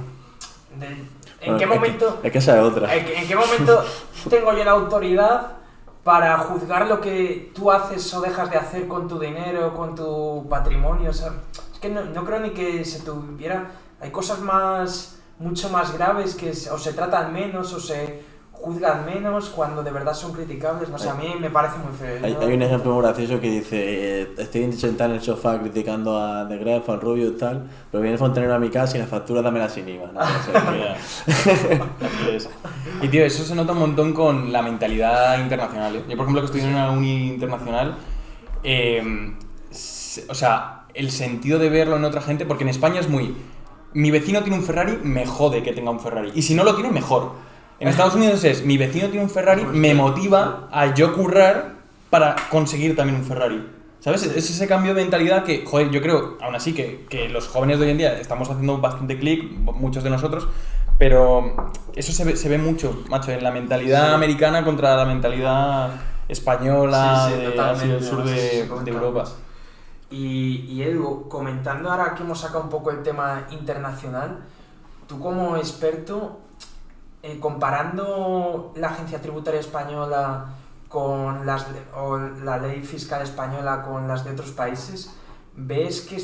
Bueno, qué momento... Es que esa es otra. ¿En qué momento tengo yo la autoridad para juzgar lo que tú haces o dejas de hacer con tu dinero, con tu patrimonio? O sea, es que no creo ni que se tuviera... Hay cosas mucho más graves que o se tratan menos o se juzgan menos cuando de verdad son criticables. No sé, a mí me parece muy feo. Hay un ejemplo muy gracioso que dice, estoy sentado en el sofá criticando a The Gref, al Rubio y tal, pero viene el fontanero a mi casa y la factura dámela sin IVA. ¿No? O sea, que- Y tío, eso se nota un montón con la mentalidad internacional, ¿eh? Yo, por ejemplo, que estoy en una uni internacional, o sea, el sentido de verlo en otra gente, porque en España es muy... Mi vecino tiene un Ferrari, me jode que tenga un Ferrari. Y si no lo tiene, mejor. En Estados Unidos es, mi vecino tiene un Ferrari, me motiva a yo currar para conseguir también un Ferrari. ¿Sabes? Es ese cambio de mentalidad que, joder, yo creo, aún así, que los jóvenes de hoy en día estamos haciendo bastante clic, muchos de nosotros, pero eso se ve mucho, macho, en la mentalidad Sí. americana contra la mentalidad española Sí, de totalmente, Asia del sur no sé si se de comenta Europa. mucho. Y Edu, comentando ahora que hemos sacado un poco el tema internacional, tú como experto, comparando la Agencia Tributaria Española con o la ley fiscal española con las de otros países, ¿ves que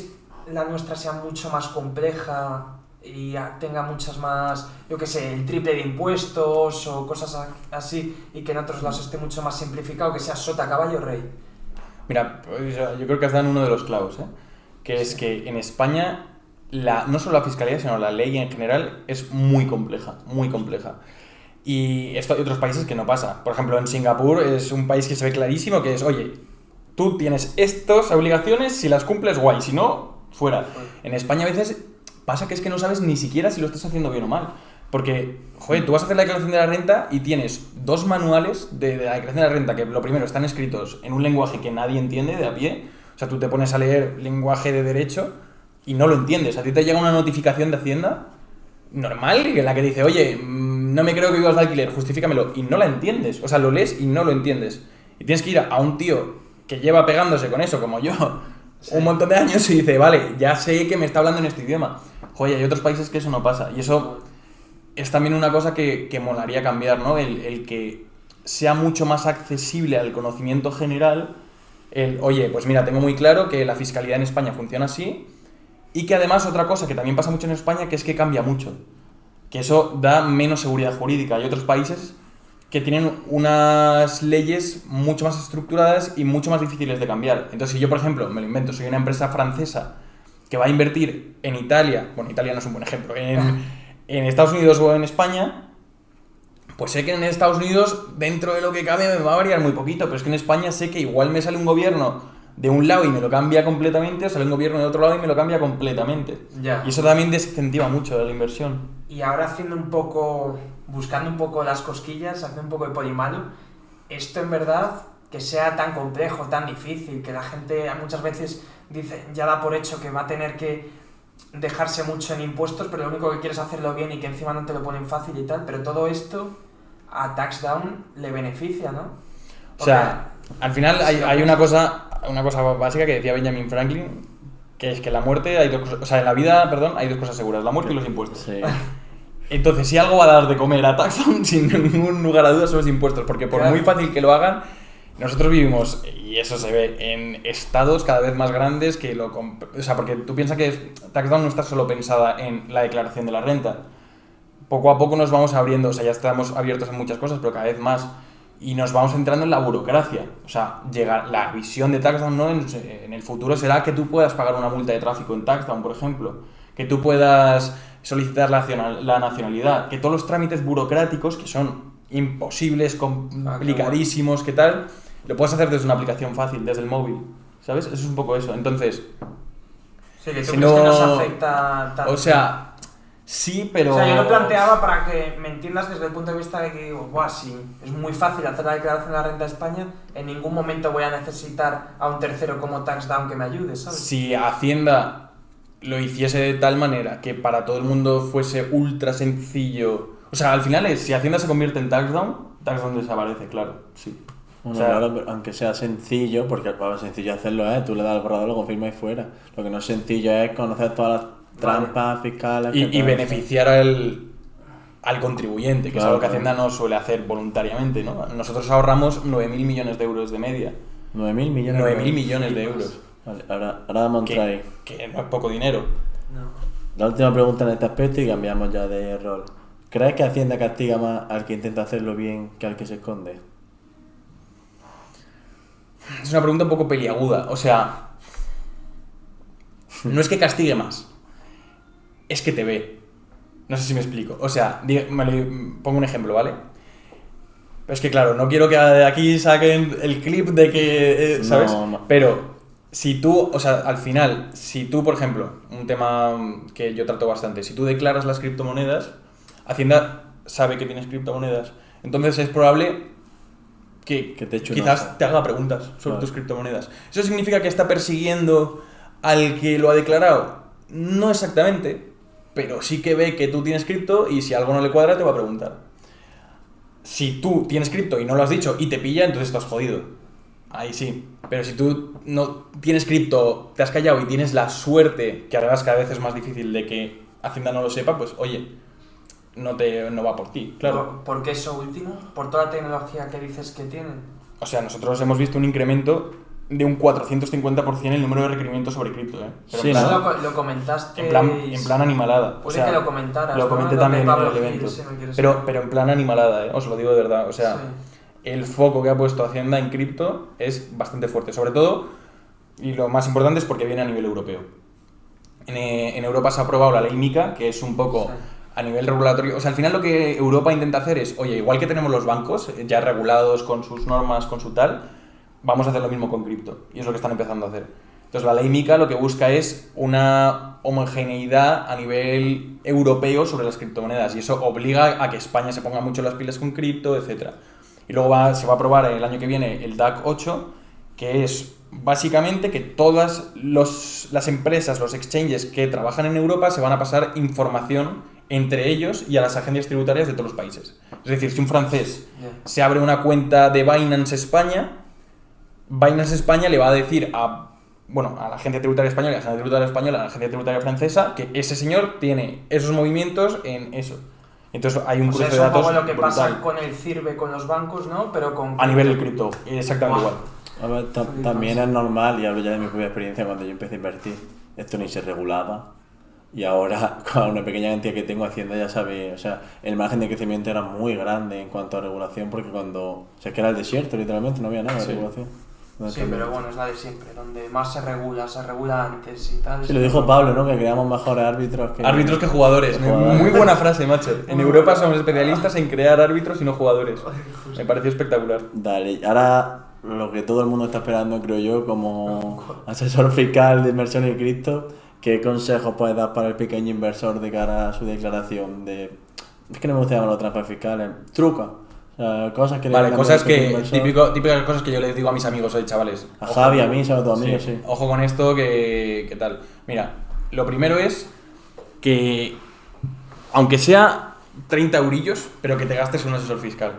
la nuestra sea mucho más compleja y tenga muchas más, yo qué sé, el triple de impuestos o cosas así, y que en otros lados esté mucho más simplificado, que sea sota, caballo, rey? Mira, pues, yo creo que has dado uno de los clavos, ¿eh? Que es que en España no solo la fiscalía, sino la ley en general es muy compleja, muy compleja. Y esto hay otros países que no pasa. Por ejemplo, en Singapur es un país que se ve clarísimo que es, oye, tú tienes estas obligaciones, si las cumples, guay, si no, fuera. En España a veces pasa que es que no sabes ni siquiera si lo estás haciendo bien o mal. Porque, joder, tú vas a hacer la declaración de la renta y tienes 2 manuales de la declaración de la renta que lo primero están escritos en un lenguaje que nadie entiende de a pie. O sea, tú te pones a leer lenguaje de derecho y no lo entiendes. A ti te llega una notificación de Hacienda normal en la que dice, oye, no me creo que vivas de alquiler, justifícamelo. Y no la entiendes. O sea, lo lees y no lo entiendes. Y tienes que ir a un tío que lleva pegándose con eso, como yo, un montón de años y dice, vale, ya sé que me está hablando en este idioma. Joder, hay otros países que eso no pasa. Y eso es también una cosa que molaría cambiar, ¿no? El que sea mucho más accesible al conocimiento general. Oye, pues mira, tengo muy claro que la fiscalidad en España funciona así y que además otra cosa que también pasa mucho en España, que es que cambia mucho. Que eso da menos seguridad jurídica. Hay otros países que tienen unas leyes mucho más estructuradas y mucho más difíciles de cambiar. Entonces, si yo, por ejemplo, me lo invento, soy una empresa francesa que va a invertir en Italia, bueno, Italia no es un buen ejemplo, en Estados Unidos o en España, pues sé que en Estados Unidos, dentro de lo que cabe, me va a variar muy poquito, pero es que en España sé que igual me sale un gobierno de un lado y me lo cambia completamente, o sale un gobierno de otro lado y me lo cambia completamente. Ya. Y eso también desincentiva mucho la inversión. Y ahora buscando un poco las cosquillas, haciendo un poco de polimalo, esto en verdad, que sea tan complejo, tan difícil, que la gente muchas veces dice, ya da por hecho que va a tener que dejarse mucho en impuestos, pero lo único que quiere es hacerlo bien y que encima no te lo ponen fácil y tal, pero todo esto a TaxDown le beneficia, ¿no? O sea, al final hay una cosa básica que decía Benjamin Franklin, que es que la muerte hay dos cosas, o sea, en la vida, perdón, hay 2 cosas seguras, la muerte y los impuestos. Sí. Entonces, si algo va a dar de comer a TaxDown, sin ningún lugar a dudas, son los impuestos, porque por muy fácil que lo hagan, nosotros vivimos, y eso se ve, en estados cada vez más grandes que o sea, porque tú piensas que TaxDown no está solo pensada en la declaración de la renta. Poco a poco nos vamos abriendo, o sea, ya estamos abiertos en muchas cosas, pero cada vez más. Y nos vamos entrando en la burocracia. O sea, la visión de TaxDown, ¿no? En el futuro será que tú puedas pagar una multa de tráfico en TaxDown, por ejemplo. Que tú puedas solicitar la nacionalidad. Que todos los trámites burocráticos, que son imposibles, complicadísimos, ¿qué tal? Lo puedes hacer desde una aplicación fácil, desde el móvil, ¿sabes? Eso es un poco eso. Entonces, sí, que tú crees que nos afecta tanto. O sea, sí, pero... O sea, yo lo planteaba para que me entiendas desde el punto de vista de que digo, guau, sí, es muy fácil hacer la declaración de la renta de España, en ningún momento voy a necesitar a un tercero como TaxDown que me ayude, ¿sabes? Si Hacienda lo hiciese de tal manera que para todo el mundo fuese ultra sencillo... O sea, al final si Hacienda se convierte en TaxDown desaparece, claro, sí. Bueno, o sea, claro, pero aunque sea sencillo, porque para sencillo hacerlo es, tú le das al borrador, lo confirmas y fuera. Lo que no es sencillo es conocer todas las trampas fiscales. Y beneficiar al contribuyente, que claro, es algo que Hacienda no suele hacer voluntariamente, ¿no? Nosotros ahorramos 9.000 millones de euros de media. 9.000 millones 9.000 millones de euros. Vale, ahora damos un try. Que no es poco dinero. No. La última pregunta en este aspecto y cambiamos ya de rol. ¿Crees que Hacienda castiga más al que intenta hacerlo bien que al que se esconde? Es una pregunta un poco peliaguda, o sea, no es que castigue más, es que te ve. No sé si me explico. O sea, pongo un ejemplo, ¿vale? Pero es que claro, no quiero que de aquí saquen el clip de que, ¿sabes? No. Pero si tú, o sea, al final, si tú, por ejemplo, un tema que yo trato bastante, si tú declaras las criptomonedas, Hacienda sabe que tienes criptomonedas, entonces es probable que te quizás te haga preguntas sobre tus criptomonedas. ¿Eso significa que está persiguiendo al que lo ha declarado? No exactamente, pero sí que ve que tú tienes cripto y si algo no le cuadra te va a preguntar. Si tú tienes cripto y no lo has dicho y te pilla, entonces estás jodido. ahí sí. Pero si tú no tienes cripto, te has callado y tienes la suerte, que además cada vez es más difícil de que Hacienda no lo sepa, pues oye, no va por ti, claro. ¿Por qué eso último? ¿Por toda la tecnología que dices que tienen? O sea, nosotros hemos visto un incremento de un 450% en el número de requerimientos sobre cripto, ¿eh? Pero Sí, en plan, Eso lo comentaste. en plan animalada. Puede que lo comentaras. Lo ¿no? comenté Lo de también en Pablo el Gil, evento. si no quieres Pero saber. en plan animalada, ¿eh? Os lo digo de verdad. O sea, Sí. el foco que ha puesto Hacienda en cripto es bastante fuerte. Sobre todo, y lo más importante es porque viene a nivel europeo. En Europa se ha aprobado la ley MiCA, que es un poco... Sí. A nivel regulatorio, o sea, al final lo que Europa intenta hacer es, oye, igual que tenemos los bancos ya regulados con sus normas, con su tal, vamos a hacer lo mismo con cripto. Y es lo que están empezando a hacer. Entonces, la ley MiCA lo que busca es una homogeneidad a nivel europeo sobre las criptomonedas. Y eso obliga a que España se ponga mucho las pilas con cripto, etc. Y luego se va a aprobar el año que viene el DAC 8, que es básicamente que todas las empresas, los exchanges que trabajan en Europa se van a pasar información entre ellos y a las agencias tributarias de todos los países. Es decir, si un francés se abre una cuenta de Binance España le va a decir a la agencia tributaria española, a la agencia tributaria española, a la agencia tributaria francesa, que ese señor tiene esos movimientos en eso. Entonces hay un cruce de datos es un poco lo que brutal. pasa con el CIRBE, con los bancos, ¿no? Pero con A nivel del cripto, exactamente igual. A ver, también es normal, y hablo ya de mi propia experiencia cuando yo empecé a invertir, esto ni se regulaba. Y ahora, con una pequeña cantidad que tengo, Hacienda ya sabe, o sea, el margen de crecimiento era muy grande en cuanto a regulación, porque o sea, que era el desierto, literalmente, no había nada de regulación. Sí, pero bueno, es la de siempre, donde más se regula antes y tal. Sí, lo dijo Pablo, ¿no? Que creamos mejores árbitros que... Árbitros que jugadores. Muy buena frase, macho. En Europa somos especialistas en crear árbitros y no jugadores. Me pareció espectacular. Dale, ahora lo que todo el mundo está esperando, creo yo, como asesor fiscal de inversión en cripto, ¿qué consejos puedes dar para el pequeño inversor de cara a su declaración de... Es que no me gusta llamarlo trampas fiscales, truca. O sea, cosas que... Vale, cosas que... Típicas cosas que yo les digo a mis amigos, oye, chavales. A Javi, a mí, sobre todo a mí, sí. Ojo con esto, que tal. Mira, lo primero es que, aunque sea 30 eurillos, pero que te gastes en un asesor fiscal.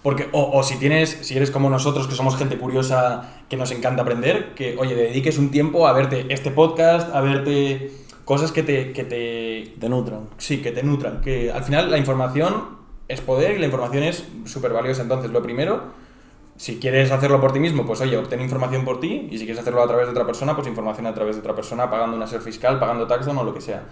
Porque, si eres como nosotros, que somos gente curiosa, que nos encanta aprender, que, oye, dediques un tiempo a verte este podcast, a verte cosas que te nutran. Sí, que te nutran. Que al final la información es poder y la información es súper valiosa. Entonces, lo primero, si quieres hacerlo por ti mismo, pues oye, obtén información por ti. Y si quieres hacerlo a través de otra persona, pues información a través de otra persona, pagando un asesor fiscal, pagando taxdown o lo que sea.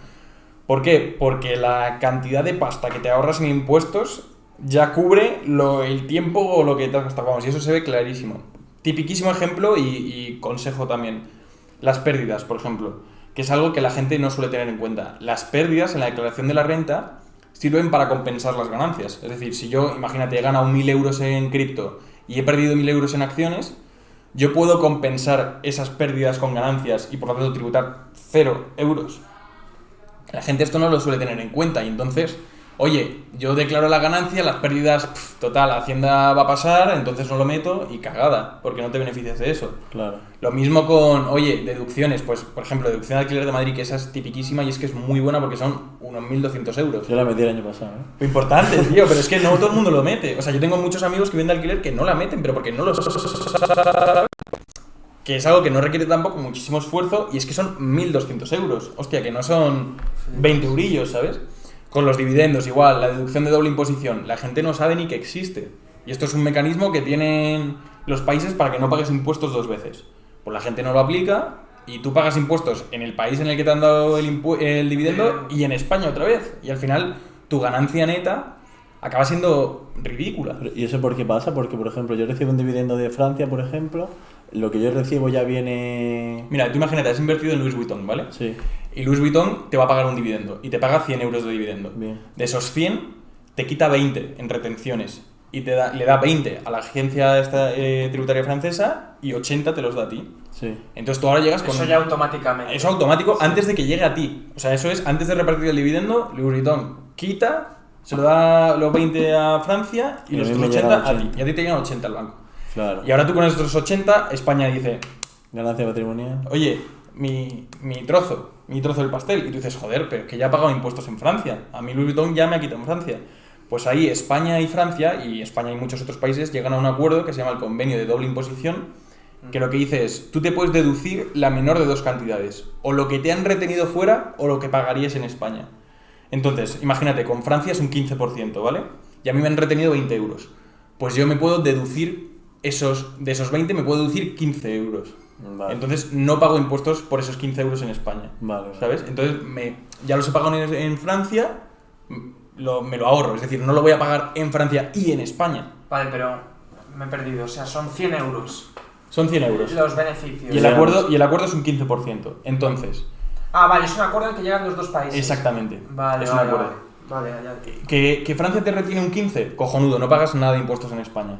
¿Por qué? Porque la cantidad de pasta que te ahorras en impuestos ya cubre el tiempo o lo que te has gastado, vamos, y eso se ve clarísimo. Tipiquísimo ejemplo y consejo también. Las pérdidas, por ejemplo, que es algo que la gente no suele tener en cuenta. Las pérdidas en la declaración de la renta sirven para compensar las ganancias. Es decir, si yo, imagínate, he ganado 1.000 euros en cripto y he perdido 1.000 euros en acciones, yo puedo compensar esas pérdidas con ganancias y por lo tanto tributar 0 euros. La gente esto no lo suele tener en cuenta y entonces... Oye, yo declaro la ganancia, las pérdidas, total, Hacienda va a pasar, entonces no lo meto y cagada, porque no te beneficias de eso. Claro. Lo mismo con, oye, deducciones, pues, por ejemplo, deducción de alquiler de Madrid, que esa es tipiquísima y es que es muy buena porque son unos 1.200 euros. Yo la metí el año pasado, ¿eh? Lo importante, tío, pero es que no todo el mundo lo mete. O sea, yo tengo muchos amigos que viven de alquiler que no la meten, pero porque no lo saben. Que es algo que no requiere tampoco muchísimo esfuerzo y es que son 1.200 euros. Hostia, que no son 20 eurillos, ¿sabes? Con los dividendos igual, la deducción de doble imposición, la gente no sabe ni que existe. Y esto es un mecanismo que tienen los países para que no pagues impuestos 2 veces. Pues la gente no lo aplica y tú pagas impuestos en el país en el que te han dado el dividendo y en España otra vez. Y al final tu ganancia neta acaba siendo ridícula. ¿Y eso por qué pasa? Porque, por ejemplo, yo recibo un dividendo de Francia, por ejemplo, lo que yo recibo ya viene... Mira, tú imagínate, has invertido en Louis Vuitton, ¿vale? Sí. Y Louis Vuitton te va a pagar un dividendo y te paga 100 euros de dividendo. Bien. De esos 100, te quita 20 en retenciones y le da 20 a la agencia tributaria francesa y 80 te los da a ti. Sí. Entonces tú ahora llegas con... Eso ya automáticamente. Eso automático antes de que llegue a ti. O sea, eso es antes de repartir el dividendo, Louis Vuitton quita, se lo da los 20 a Francia y los otros 80 a ti. Y a ti te llegan 80 al banco. Claro. Y ahora tú con esos 80, España dice... Ganancia patrimonial. Oye, mi trozo del pastel. Y tú dices, joder, pero es que ya he pagado impuestos en Francia. A mí Louis Vuitton ya me ha quitado en Francia. Pues ahí España y Francia, y España y muchos otros países, llegan a un acuerdo que se llama el Convenio de Doble Imposición, que lo que dice es, tú te puedes deducir la menor de dos cantidades, o lo que te han retenido fuera o lo que pagarías en España. Entonces, imagínate, con Francia es un 15%, ¿vale? Y a mí me han retenido 20 euros. Pues yo me puedo deducir, de esos 20 me puedo deducir 15 euros. Vale. Entonces no pago impuestos por esos 15 euros en España. Vale. ¿Sabes? Entonces ya los he pagado en Francia, me lo ahorro. Es decir, no lo voy a pagar en Francia y en España. Vale, pero me he perdido. O sea, son 100 euros Son 100 euros. los beneficios. Y el acuerdo es un 15%. Entonces... Ah, vale, es un acuerdo en que llegan los dos países. Exactamente. Vale, es un vale, acuerdo. vale. Vale, ya. Que Francia te retiene un 15, cojonudo, no pagas nada de impuestos en España.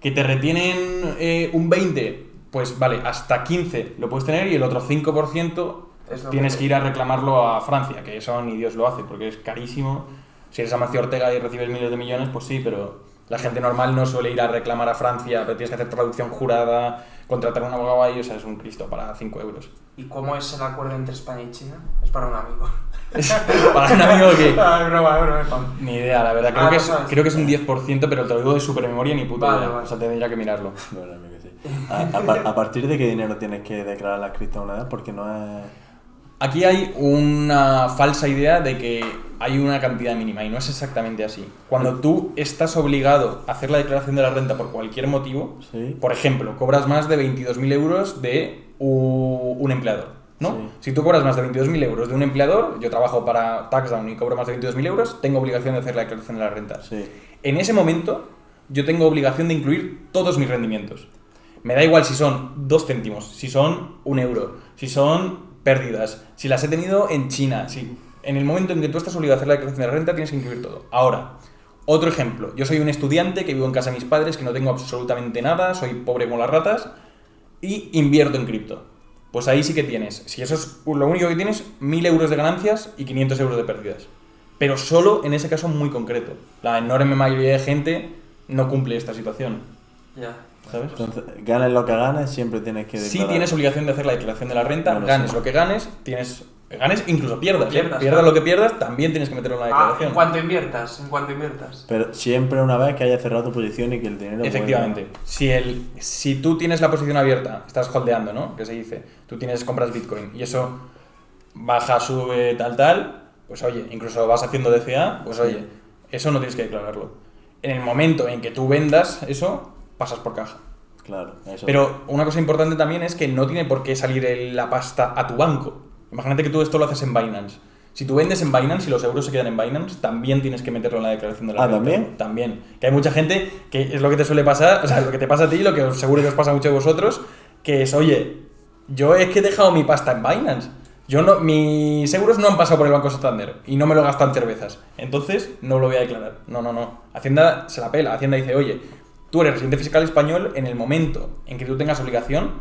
Que te retienen un 20, pues vale, hasta 15 lo puedes tener y el otro 5% tienes que ir a reclamarlo a Francia, que eso ni Dios lo hace, porque es carísimo. Si eres Amancio Ortega y recibes miles de millones, pues sí, pero la gente normal no suele ir a reclamar a Francia, pero tienes que hacer traducción jurada, contratar a un abogado ahí, o sea, es un Cristo para 5 euros. ¿Y cómo es el acuerdo entre España y China? Es para un amigo. Para un amigo que... Ah, broma. Ni idea, la verdad. Creo que es un 10%, pero te lo digo de super memoria ni puta idea. Vale. O sea, tendría que mirarlo. Bueno, a mí que sí. ¿A partir de qué dinero tienes que declarar las criptomonedas? Porque no es... Aquí hay una falsa idea de que hay una cantidad mínima y no es exactamente así. Cuando tú estás obligado a hacer la declaración de la renta por cualquier motivo, ¿Sí? por ejemplo, cobras más de 22.000 euros de un empleador, ¿no? Sí. Si tú cobras más de 22.000 euros de un empleador, yo trabajo para TaxDown y cobro más de 22.000 euros, tengo obligación de hacer la declaración de la renta. Sí. En ese momento, yo tengo obligación de incluir todos mis rendimientos. Me da igual si son 2 céntimos, si son 1 euro, si son pérdidas, si las he tenido en China. Si en el momento en que tú estás obligado a hacer la declaración de la renta, tienes que incluir todo. Ahora, otro ejemplo. Yo soy un estudiante que vivo en casa de mis padres, que no tengo absolutamente nada, soy pobre como las ratas y invierto en cripto. Pues ahí sí que tienes, si eso es lo único que tienes, 1.000 euros de ganancias y 500 euros de pérdidas. Pero solo en ese caso muy concreto. La enorme mayoría de gente no cumple esta situación. Ya. ¿Sabes? Entonces, ganes lo que ganes, siempre tienes que declarar. Sí tienes obligación de hacer la declaración de la renta, No, ganes sí. lo que ganes, ganes incluso pierdas. Pierdas, Pierdas claro. lo que pierdas, también tienes que meterlo en la declaración. En cuanto inviertas. Pero siempre una vez que hayas cerrado tu posición y que el dinero... Efectivamente. Si tú tienes la posición abierta, estás holdeando, ¿no? Que se dice. Tú compras Bitcoin y eso baja, sube, tal, pues oye, incluso vas haciendo DCA, pues oye, eso no tienes que declararlo. En el momento en que tú vendas eso, pasas por caja. Claro, eso. Pero una cosa importante también es que no tiene por qué salir la pasta a tu banco. Imagínate que tú esto lo haces en Binance. Si tú vendes en Binance y los euros se quedan en Binance, también tienes que meterlo en la declaración de la renta. ¿también? También. Que hay mucha gente que es lo que te suele pasar, o sea, lo que te pasa a ti, lo que seguro que os pasa a muchos de vosotros, que es, oye, yo es que he dejado mi pasta en Binance. Mis euros no han pasado por el Banco Santander y no me lo he gastado en cervezas. Entonces, no lo voy a declarar. No. Hacienda se la pela. Hacienda dice, oye, tú eres residente fiscal español, en el momento en que tú tengas obligación,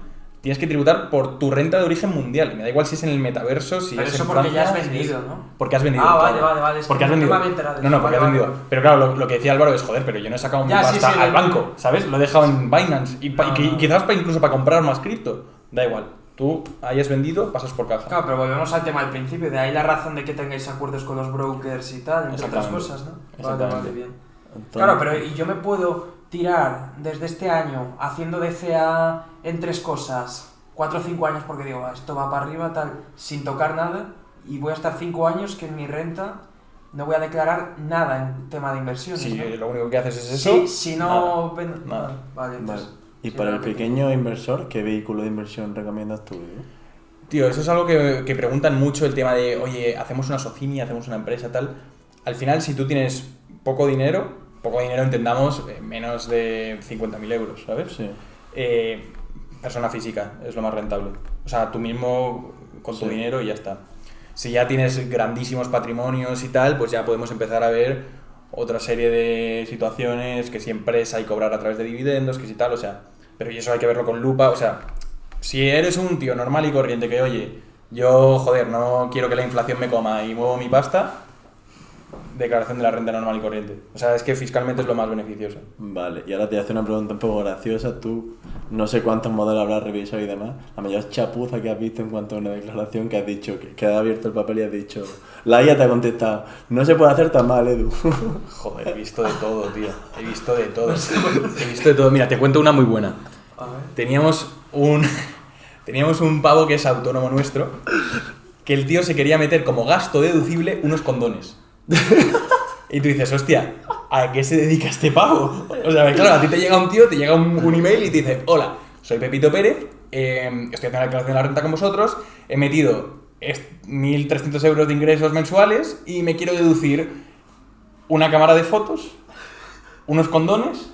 tienes que tributar por tu renta de origen mundial. Y me da igual si es en el metaverso, si Pero es eso en porque Francia, ya has vendido, ¿no? Porque has vendido. Ah, claro. vale. Es Porque que has no vendido. me había enterado de No, eso. porque Vale, has vendido. vale. Pero claro, lo que decía Álvaro es, joder, pero yo no he sacado mi Ya, sí, pasta sí, al lo banco, entiendo. ¿sabes? Lo he dejado en Binance. Y No. quizás incluso para comprar más cripto. Da igual. Tú hayas vendido, pasas por caja. Claro, pero volvemos al tema del principio. De ahí la razón de que tengáis acuerdos con los brokers y tal, entre otras Exactamente. cosas, ¿no? Exactamente. Vale, bien. Entonces- Claro, pero ¿y yo me puedo tirar desde este año haciendo DCA en 3 cosas, 4 o 5 años, porque digo, esto va para arriba, tal, sin tocar nada, y voy a estar 5 años que en mi renta no voy a declarar nada en tema de inversiones? Si ¿no? lo único que haces es eso. Sí, si no... nada, ven- nada. Vale, entonces... Vale. Y sí, para el vale. pequeño inversor, ¿qué vehículo de inversión recomiendas tú? Tío, eso es algo que preguntan mucho, el tema de, oye, hacemos una socini, hacemos una empresa, tal. Al final, si tú tienes poco dinero entendamos menos de 50.000 euros, ¿sabes? Sí. Persona física es lo más rentable. O sea, tú mismo con tu Sí. dinero y ya está. Si ya tienes grandísimos patrimonios y tal, pues ya podemos empezar a ver otra serie de situaciones, que si empresa y cobrar a través de dividendos, que si tal, o sea, pero y eso hay que verlo con lupa, o sea, si eres un tío normal y corriente que, oye, yo, joder, no quiero que la inflación me coma y muevo mi pasta, declaración de la renta normal y corriente. O sea, es que fiscalmente es lo más beneficioso. Vale, y ahora te voy a hacer una pregunta un poco graciosa. Tú, no sé cuántos modelos habrás revisado y demás. La mayor chapuza que has visto en cuanto a una declaración que has dicho, que has abierto el papel y has dicho... La IA te ha contestado, no se puede hacer tan mal, Edu. Joder, he visto de todo, tío. He visto de todo. He visto de todo. Mira, te cuento una muy buena. A ver. Teníamos teníamos un pavo que es autónomo nuestro, que el tío se quería meter como gasto deducible unos condones. Y tú dices, hostia, ¿a qué se dedica este pavo? O sea, claro, a ti te llega un tío, te llega un email y te dice, hola, soy Pepito Pérez, estoy haciendo la declaración de la renta con vosotros, he metido 1.300 euros de ingresos mensuales y me quiero deducir una cámara de fotos, unos condones.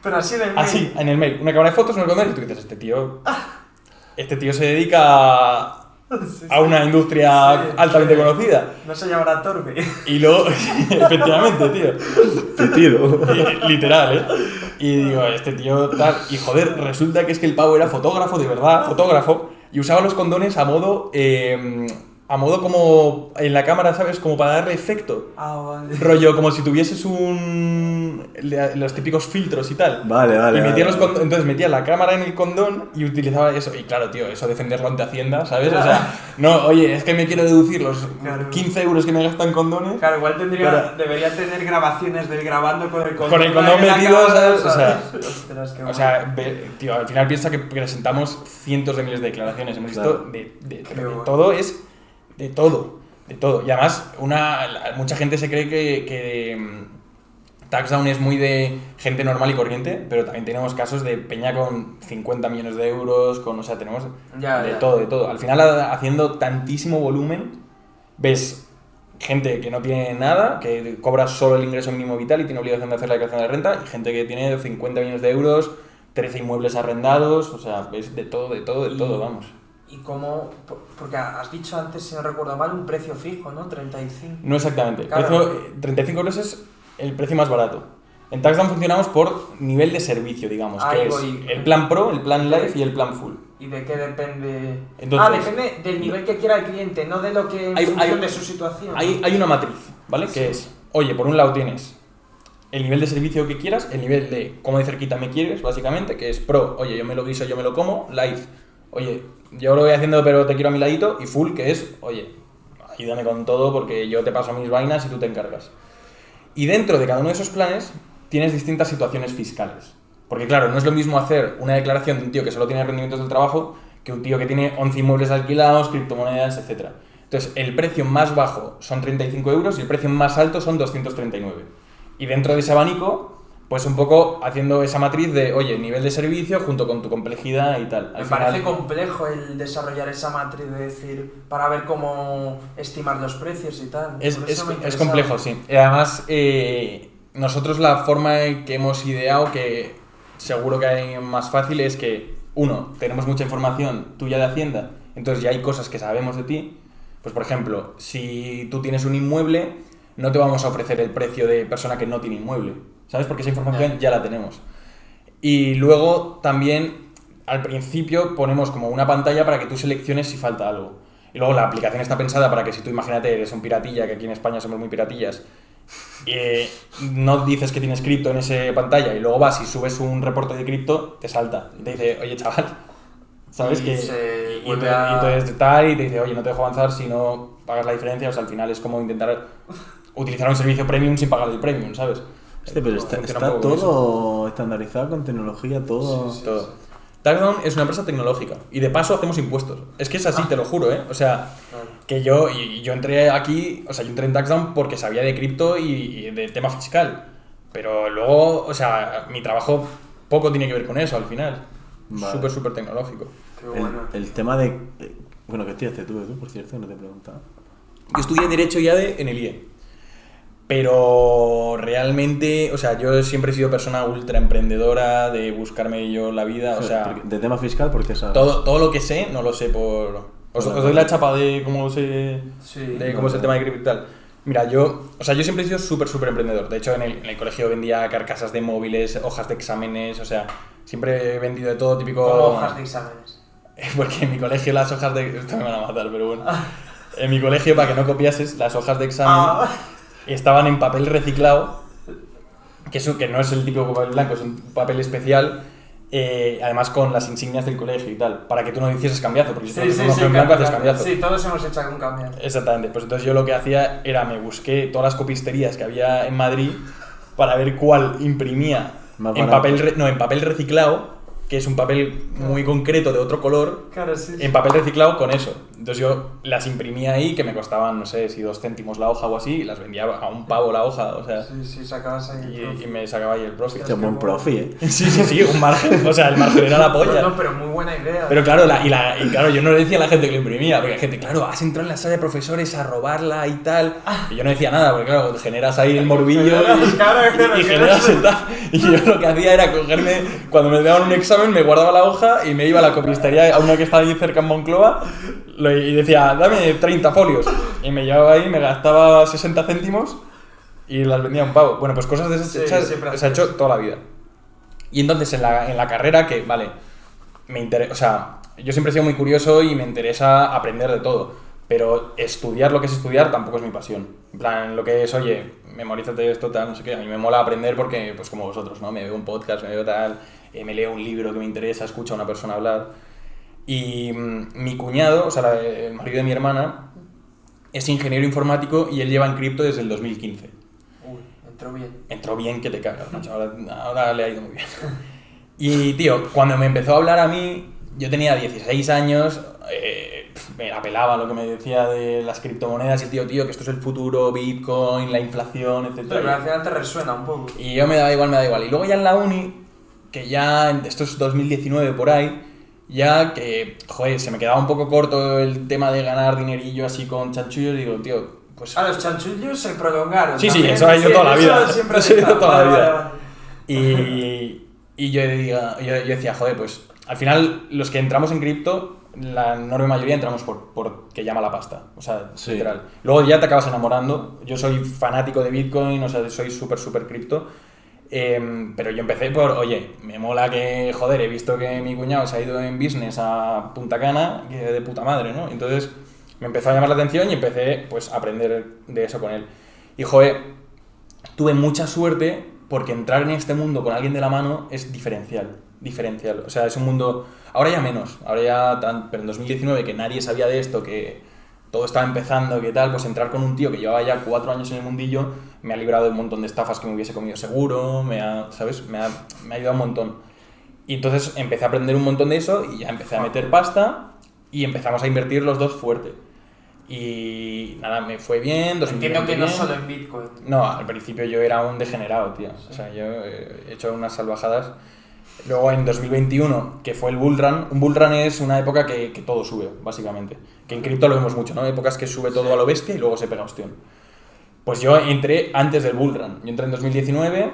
Pero así en el mail. Así, en el mail, una cámara de fotos, unos condones, y tú dices, este tío se dedica a una industria altamente conocida. No se llamará Torbe. Y luego, efectivamente, tío. Literal, ¿eh? Y digo, este tío tal. Y joder, resulta que es que el pavo era fotógrafo, de verdad, fotógrafo, y usaba los condones a modo como en la cámara, ¿sabes? Como para darle efecto. Vale. Rollo, como si tuvieses los típicos filtros y tal. Vale. Y metía entonces metía la cámara en el condón y utilizaba eso. Y claro, tío, eso defenderlo ante Hacienda, ¿sabes? O sea, no, oye, es que me quiero deducir los 15 euros que me gastan condones. Claro, igual debería tener grabaciones del grabando con el condón. Con el condón metido, ¿sabes? Ostras, O sea, tío, al final piensa que presentamos cientos de miles de declaraciones. Hemos visto de todo, es de todo. Y además, mucha gente se cree que TaxDown es muy de gente normal y corriente, pero también tenemos casos de peña con 50 millones de euros, o sea, tenemos de todo. Al final, haciendo tantísimo volumen, ves gente que no tiene nada, que cobra solo el ingreso mínimo vital y tiene obligación de hacer la declaración de renta, y gente que tiene 50 millones de euros, 13 inmuebles arrendados, o sea, ves de todo, vamos. ¿Y cómo? Porque has dicho antes, si no recuerdo mal, un precio fijo, ¿no? 35. No exactamente. Claro. 35 euros es el precio más barato. En TaxDown funcionamos por nivel de servicio, digamos, que es el plan Pro, el plan Life y el plan Full. ¿Y de qué depende? Entonces, Depende del nivel que quiera el cliente, no de lo que en función de su situación. Hay una matriz, ¿vale? Sí. Que es, oye, por un lado tienes el nivel de servicio que quieras, el nivel de cómo de cerquita me quieres, básicamente, que es Pro, oye, yo me lo guiso, yo me lo como, Life, oye, yo lo voy haciendo pero te quiero a mi ladito, y Full, que es, oye, ayúdame con todo porque yo te paso mis vainas y tú te encargas. Y dentro de cada uno de esos planes tienes distintas situaciones fiscales. Porque claro, no es lo mismo hacer una declaración de un tío que solo tiene rendimientos del trabajo que un tío que tiene 11 inmuebles alquilados, criptomonedas, etc. Entonces, el precio más bajo son 35 euros y el precio más alto son 239. Y dentro de ese abanico, pues un poco haciendo esa matriz de, oye, nivel de servicio junto con tu complejidad y tal. Me parece complejo el desarrollar esa matriz de decir, para ver cómo estimar los precios y tal. Es complejo, sí. Y además, nosotros la forma que hemos ideado, que seguro que hay más fácil, es que, uno, tenemos mucha información tuya de Hacienda, entonces ya hay cosas que sabemos de ti. Pues por ejemplo, si tú tienes un inmueble, no te vamos a ofrecer el precio de persona que no tiene inmueble, ¿sabes? Porque esa información ya la tenemos. Y luego también, al principio, ponemos como una pantalla para que tú selecciones si falta algo. Y luego la aplicación está pensada para que si tú, imagínate, eres un piratilla, que aquí en España somos muy piratillas, no dices que tienes cripto en esa pantalla y luego vas y subes un reporte de cripto, te salta y te dice, oye chaval, ¿sabes? Y entonces tal, y te dice, oye, no te dejo avanzar si no pagas la diferencia. O sea, al final es como intentar utilizar un servicio premium sin pagar el premium, ¿sabes? Pero está todo estandarizado con tecnología, todo. Sí. Todo. TaxDown es una empresa tecnológica y de paso hacemos impuestos. Es que es así, te lo juro, ¿eh? O sea, que yo entré aquí, o sea, yo entré en TaxDown porque sabía de cripto y de tema fiscal. Pero luego, o sea, mi trabajo poco tiene que ver con eso al final. Vale. Súper tecnológico. Qué bueno. El tema de... Bueno, ¿qué estudiaste tú, por cierto? No te he preguntado. Yo estudié Derecho y ADE en el IE. Pero realmente, o sea, yo siempre he sido persona ultra emprendedora, de buscarme yo la vida, o sea... ¿De tema fiscal? ¿Por qué sabes? Todo lo que sé, no lo sé por... Os doy la chapa de cómo sé... cómo es el tema de cripto y tal. Mira, yo siempre he sido súper emprendedor. De hecho, en el colegio vendía carcasas de móviles, hojas de exámenes, o sea, siempre he vendido de todo típico... ¿Cómo hojas de exámenes? Porque en mi colegio las hojas de... Esto me van a matar, pero bueno. En mi colegio, para que no copiases, las hojas de examen... Estaban en papel reciclado, que no es el típico papel blanco, es un papel especial, además con las insignias del colegio y tal, para que tú no hicieses cambiazo, porque si tú haces un papel blanco haces cambiazo. Sí, todos hemos hecho algún cambiazo. Exactamente, pues entonces yo lo que hacía era, me busqué todas las copisterías que había en Madrid para ver cuál imprimía en papel reciclado que es un papel muy concreto de otro color, Claro, sí. en papel reciclado con eso. Entonces yo las imprimía ahí, que me costaban, no sé, si 2 céntimos la hoja o así, y las vendía a un pavo la hoja, o sea, Sí, sacabas ahí. y me sacaba ahí el profit. Este es buen profi, ¿eh? Sí, un margen, o sea, el margen era la polla. No, pero muy buena idea. Pero claro, y claro, yo no le decía a la gente que lo imprimía, porque hay gente, claro, has entrado en la sala de profesores a robarla y tal. Y yo no decía nada, porque claro, generas ahí el morbillo y generas el tal. Y yo lo que hacía era cogerme, cuando me daban un examen, me guardaba la hoja y me iba a la copistería, a una que estaba allí cerca en Moncloa, y decía, dame 30 folios. Y me llevaba ahí, me gastaba 60 céntimos y las vendía a un pavo. Bueno, pues cosas de esas se ha hecho toda la vida. Y entonces en la carrera, que vale, me interesa, o sea, yo siempre he sido muy curioso y me interesa aprender de todo, pero estudiar lo que es estudiar tampoco es mi pasión. En plan, lo que es, oye, memorízate esto, tal, no sé qué, a mí me mola aprender porque, pues como vosotros, ¿no? Me veo un podcast, me veo tal, me leo un libro que me interesa, escucho a una persona hablar. Y mi cuñado, o sea, el marido de mi hermana, es ingeniero informático y él lleva en cripto desde el 2015. Uy, entró bien. Entró bien que te cagas, macho. Ahora le ha ido muy bien. Y, tío, cuando me empezó a hablar a mí, yo tenía 16 años, me la pelaba lo que me decía de las criptomonedas y tío, que esto es el futuro, Bitcoin, la inflación, etc. Pero al final te resuena un poco. Y yo me daba igual. Y luego ya en la uni, que ya, esto es 2019 por ahí, ya que, joder, se me quedaba un poco corto el tema de ganar dinerillo así con chanchullos, digo, tío, pues... Los chanchullos se prolongaron. Sí, también. eso ha ido toda la vida. Eso siempre Eso ha ido toda la vida. Vale. Y yo decía, joder, pues al final los que entramos en cripto, la enorme mayoría entramos por que llama la pasta, o sea, Sí. literal. Luego ya te acabas enamorando. Yo soy fanático de Bitcoin, o sea, soy súper cripto. Pero yo empecé por, oye, me mola que, joder, he visto que mi cuñado se ha ido en business a Punta Cana, que de puta madre, ¿no? Entonces me empezó a llamar la atención y empecé, pues, a aprender de eso con él. Y, joder, tuve mucha suerte porque entrar en este mundo con alguien de la mano es diferencial. O sea, es un mundo, ahora ya menos, pero en 2019 que nadie sabía de esto, que todo estaba empezando, que tal, pues entrar con un tío que llevaba ya 4 años en el mundillo me ha librado de un montón de estafas que me hubiese comido seguro, ¿sabes? Me ha ayudado un montón. Y entonces empecé a aprender un montón de eso y ya empecé a meter pasta y empezamos a invertir los dos fuerte. Y nada, me fue bien. Entiendo que no bien. solo en Bitcoin. No, al principio yo era un degenerado, tío. O sea, yo he hecho unas salvajadas. Luego en 2021, que fue el bull run, un bull run es una época que todo sube, básicamente. Que en cripto lo vemos mucho, ¿no? Épocas que sube todo a lo bestia y luego se pega hostión. Pues yo entré antes del bull run. Yo entré en 2019,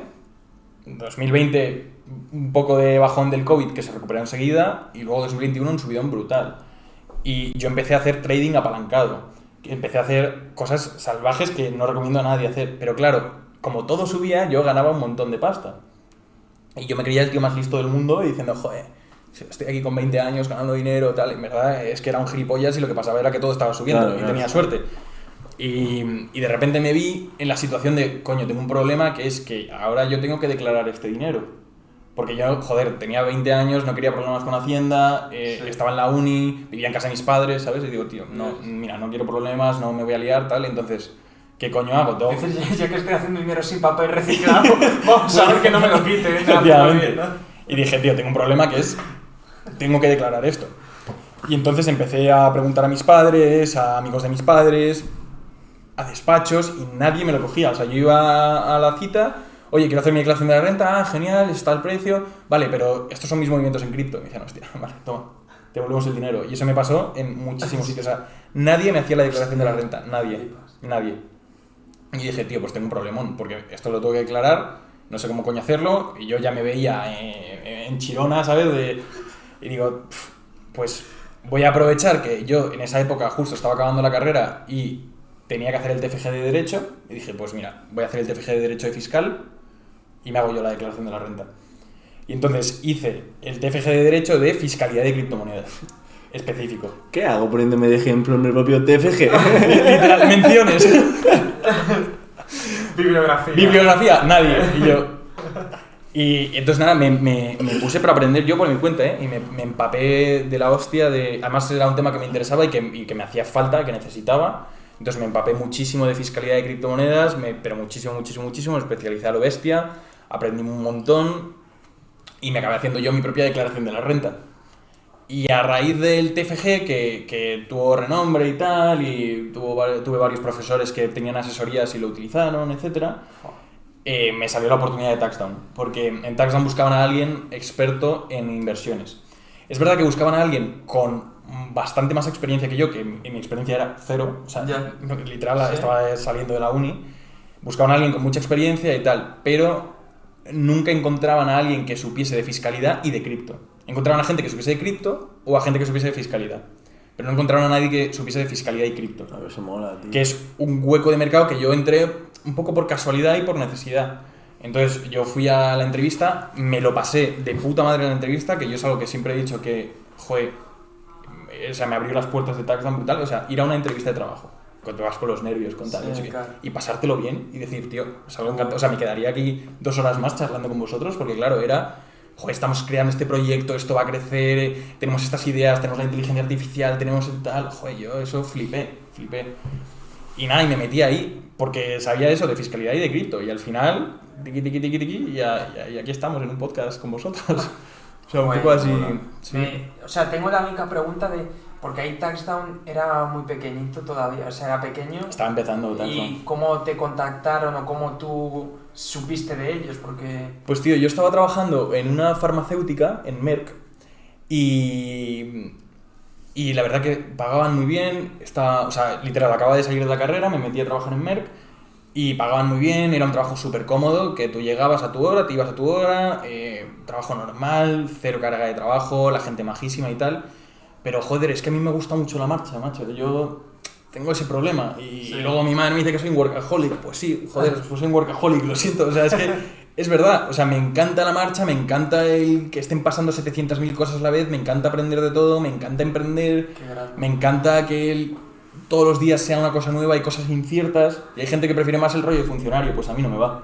2020 un poco de bajón del COVID que se recuperó enseguida y luego 2021 un subidón brutal. Y yo empecé a hacer trading apalancado. Empecé a hacer cosas salvajes que no recomiendo a nadie hacer. Pero claro, como todo subía, yo ganaba un montón de pasta. Y yo me creía el tío más listo del mundo y diciendo, joder, estoy aquí con 20 años ganando dinero, tal. En verdad es que era un gilipollas y lo que pasaba era que todo estaba subiendo, claro, y tenía suerte. Y de repente me vi en la situación de, coño, tengo un problema que es que ahora yo tengo que declarar este dinero. Porque yo, joder, tenía 20 años, no quería problemas con Hacienda, estaba en la uni, vivía en casa de mis padres, ¿sabes? Y digo, tío, no, mira, no quiero problemas, no me voy a liar, tal. Entonces, ¿qué coño hago? Dices, ya que estoy haciendo dinero sin papel reciclado, vamos a ver que no me lo quite. Efectivamente. Y dije, tío, tengo un problema que es, tengo que declarar esto. Y entonces empecé a preguntar a mis padres, a amigos de mis padres, a despachos, y nadie me lo cogía. O sea, yo iba a la cita, oye, quiero hacer mi declaración de la renta, genial, está el precio, vale, pero estos son mis movimientos en cripto. Y me decían, hostia, vale, toma, te volvemos el dinero. Y eso me pasó en muchísimos sitios. O sea, nadie me hacía la declaración de la renta, nadie. Y dije, tío, pues tengo un problemón, porque esto lo tengo que declarar, no sé cómo coño hacerlo, y yo ya me veía en Chirona, ¿sabes? Y digo, pues voy a aprovechar que yo en esa época justo estaba acabando la carrera y tenía que hacer el TFG de Derecho, y dije, pues mira, voy a hacer el TFG de Derecho de Fiscal y me hago yo la declaración de la renta. Y entonces hice el TFG de Derecho de Fiscalidad de Criptomonedas, específico. ¿Qué hago poniéndome de ejemplo en el propio TFG? Literal, menciones. Bibliografía, nadie. Y yo... Y entonces nada, me puse para aprender yo por mi cuenta, y me empapé de la hostia de... Además era un tema que me interesaba y que me hacía falta, que necesitaba. Entonces me empapé muchísimo de fiscalidad de criptomonedas, pero muchísimo, me especialicé a lo bestia, aprendí un montón. y me acabé haciendo yo mi propia declaración de la renta. Y a raíz del TFG, que tuvo renombre y tal, y tuve varios profesores que tenían asesorías y lo utilizaron, etc., me salió la oportunidad de TaxDown, porque en TaxDown buscaban a alguien experto en inversiones. Es verdad que buscaban a alguien con bastante más experiencia que yo, que mi experiencia era cero, o sea, literal, ¿sí? Estaba saliendo de la uni. Buscaban a alguien con mucha experiencia y tal, pero nunca encontraban a alguien que supiese de fiscalidad y de cripto. Encontraban a gente que supiese de cripto o a gente que supiese de fiscalidad, pero no encontraron a nadie que supiese de fiscalidad y cripto. A ver, eso mola, tío. Que es un hueco de mercado que yo entré un poco por casualidad y por necesidad. Entonces yo fui a la entrevista, me lo pasé de puta madre en la entrevista, que yo es algo que siempre he dicho que, joder, o sea, me abrió las puertas de TaxDown brutal. O sea, ir a una entrevista de trabajo, cuando te vas con los nervios, con tal, sí, claro, y pasártelo bien y decir, tío, es algo encantado. O sea, me quedaría aquí 2 horas más charlando con vosotros, porque claro, era, joder, estamos creando este proyecto, esto va a crecer, tenemos estas ideas, tenemos la inteligencia artificial, tenemos el tal, joder, yo eso flipé. Y nada, y me metí ahí, porque sabía eso de fiscalidad y de cripto, y al final, y aquí estamos en un podcast con vosotros. O sea, un poco así. Sí. O sea, tengo la única pregunta de... Porque ahí TaxDown era muy pequeñito todavía, o sea, era pequeño. Estaba empezando TaxDown. ¿Y cómo te contactaron o cómo tú supiste de ellos? Porque... Pues tío, yo estaba trabajando en una farmacéutica, en Merck, y la verdad que pagaban muy bien. O sea, literal, acababa de salir de la carrera, me metí a trabajar en Merck, y pagaban muy bien, era un trabajo súper cómodo, que tú llegabas a tu hora, te ibas a tu hora, trabajo normal, 0 carga de trabajo, la gente majísima y tal. Pero joder, es que a mí me gusta mucho la marcha, macho. Yo tengo ese problema. Y luego mi madre me dice que soy un workaholic. Pues sí, joder, pues soy un workaholic, lo siento. O sea, es que es verdad. O sea, me encanta la marcha, me encanta el que estén pasando 700.000 cosas a la vez, me encanta aprender de todo, me encanta emprender, me encanta que todos los días sea una cosa nueva y cosas inciertas. Y hay gente que prefiere más el rollo de funcionario, pues a mí no me va.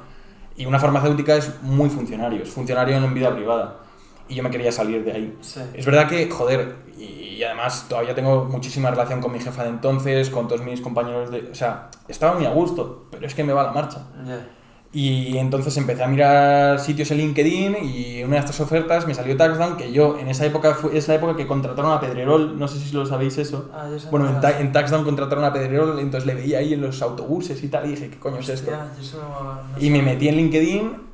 Y una farmacéutica es muy funcionario, es funcionario en vida privada. Y yo me quería salir de ahí. Sí. Es verdad que, joder, y además todavía tengo muchísima relación con mi jefa de entonces, con todos mis compañeros de... O sea, estaba muy a gusto, pero es que me va la marcha. Yeah. Y entonces empecé a mirar sitios en LinkedIn y en una de estas ofertas me salió TaxDown, que yo en esa época es la época que contrataron a Pedrerol, no sé si lo sabéis eso. Bueno, en TaxDown contrataron a Pedrerol, entonces le veía ahí en los autobuses y tal, y dije, ¿qué coño es esto? Y me metí en LinkedIn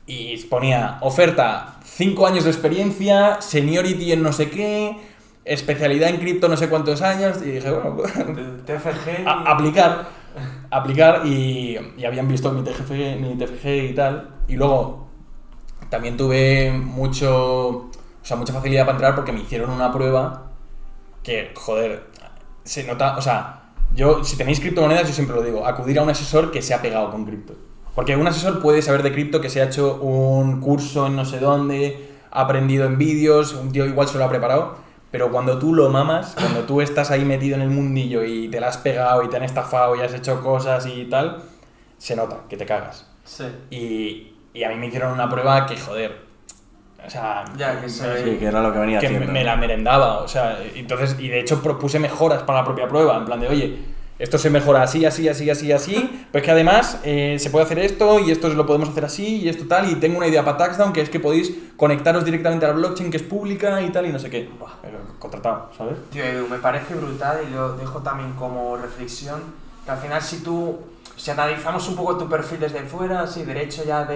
y ponía oferta, 5 años de experiencia, seniority en no sé qué, especialidad en cripto no sé cuántos años, y dije, bueno, TFG aplicar y habían visto mi TFG y tal. Y luego también tuve mucha facilidad para entrar porque me hicieron una prueba que, joder, se nota, o sea, si tenéis criptomonedas, yo siempre lo digo, acudir a un asesor que se ha pegado con cripto. Porque un asesor puede saber de cripto, que se ha hecho un curso en no sé dónde, ha aprendido en vídeos, un tío igual se lo ha preparado, pero cuando tú lo mamas, cuando tú estás ahí metido en el mundillo y te la has pegado y te han estafado y has hecho cosas y tal, se nota que te cagas. Sí. Y a mí me hicieron una prueba que, joder, o sea... Ya, que sí, que era lo que venía que haciendo. Me la merendaba, o sea, entonces, y de hecho propuse mejoras para la propia prueba, en plan de, oye... Esto se mejora así, pero es que además se puede hacer esto y esto lo podemos hacer así y esto tal, y tengo una idea para TaxDown que es que podéis conectaros directamente a la blockchain que es pública y tal y no sé qué. Contratado, ¿sabes? Tío, Edu, me parece brutal y lo dejo también como reflexión, que al final si analizamos un poco tu perfil desde fuera, sí, derecho ya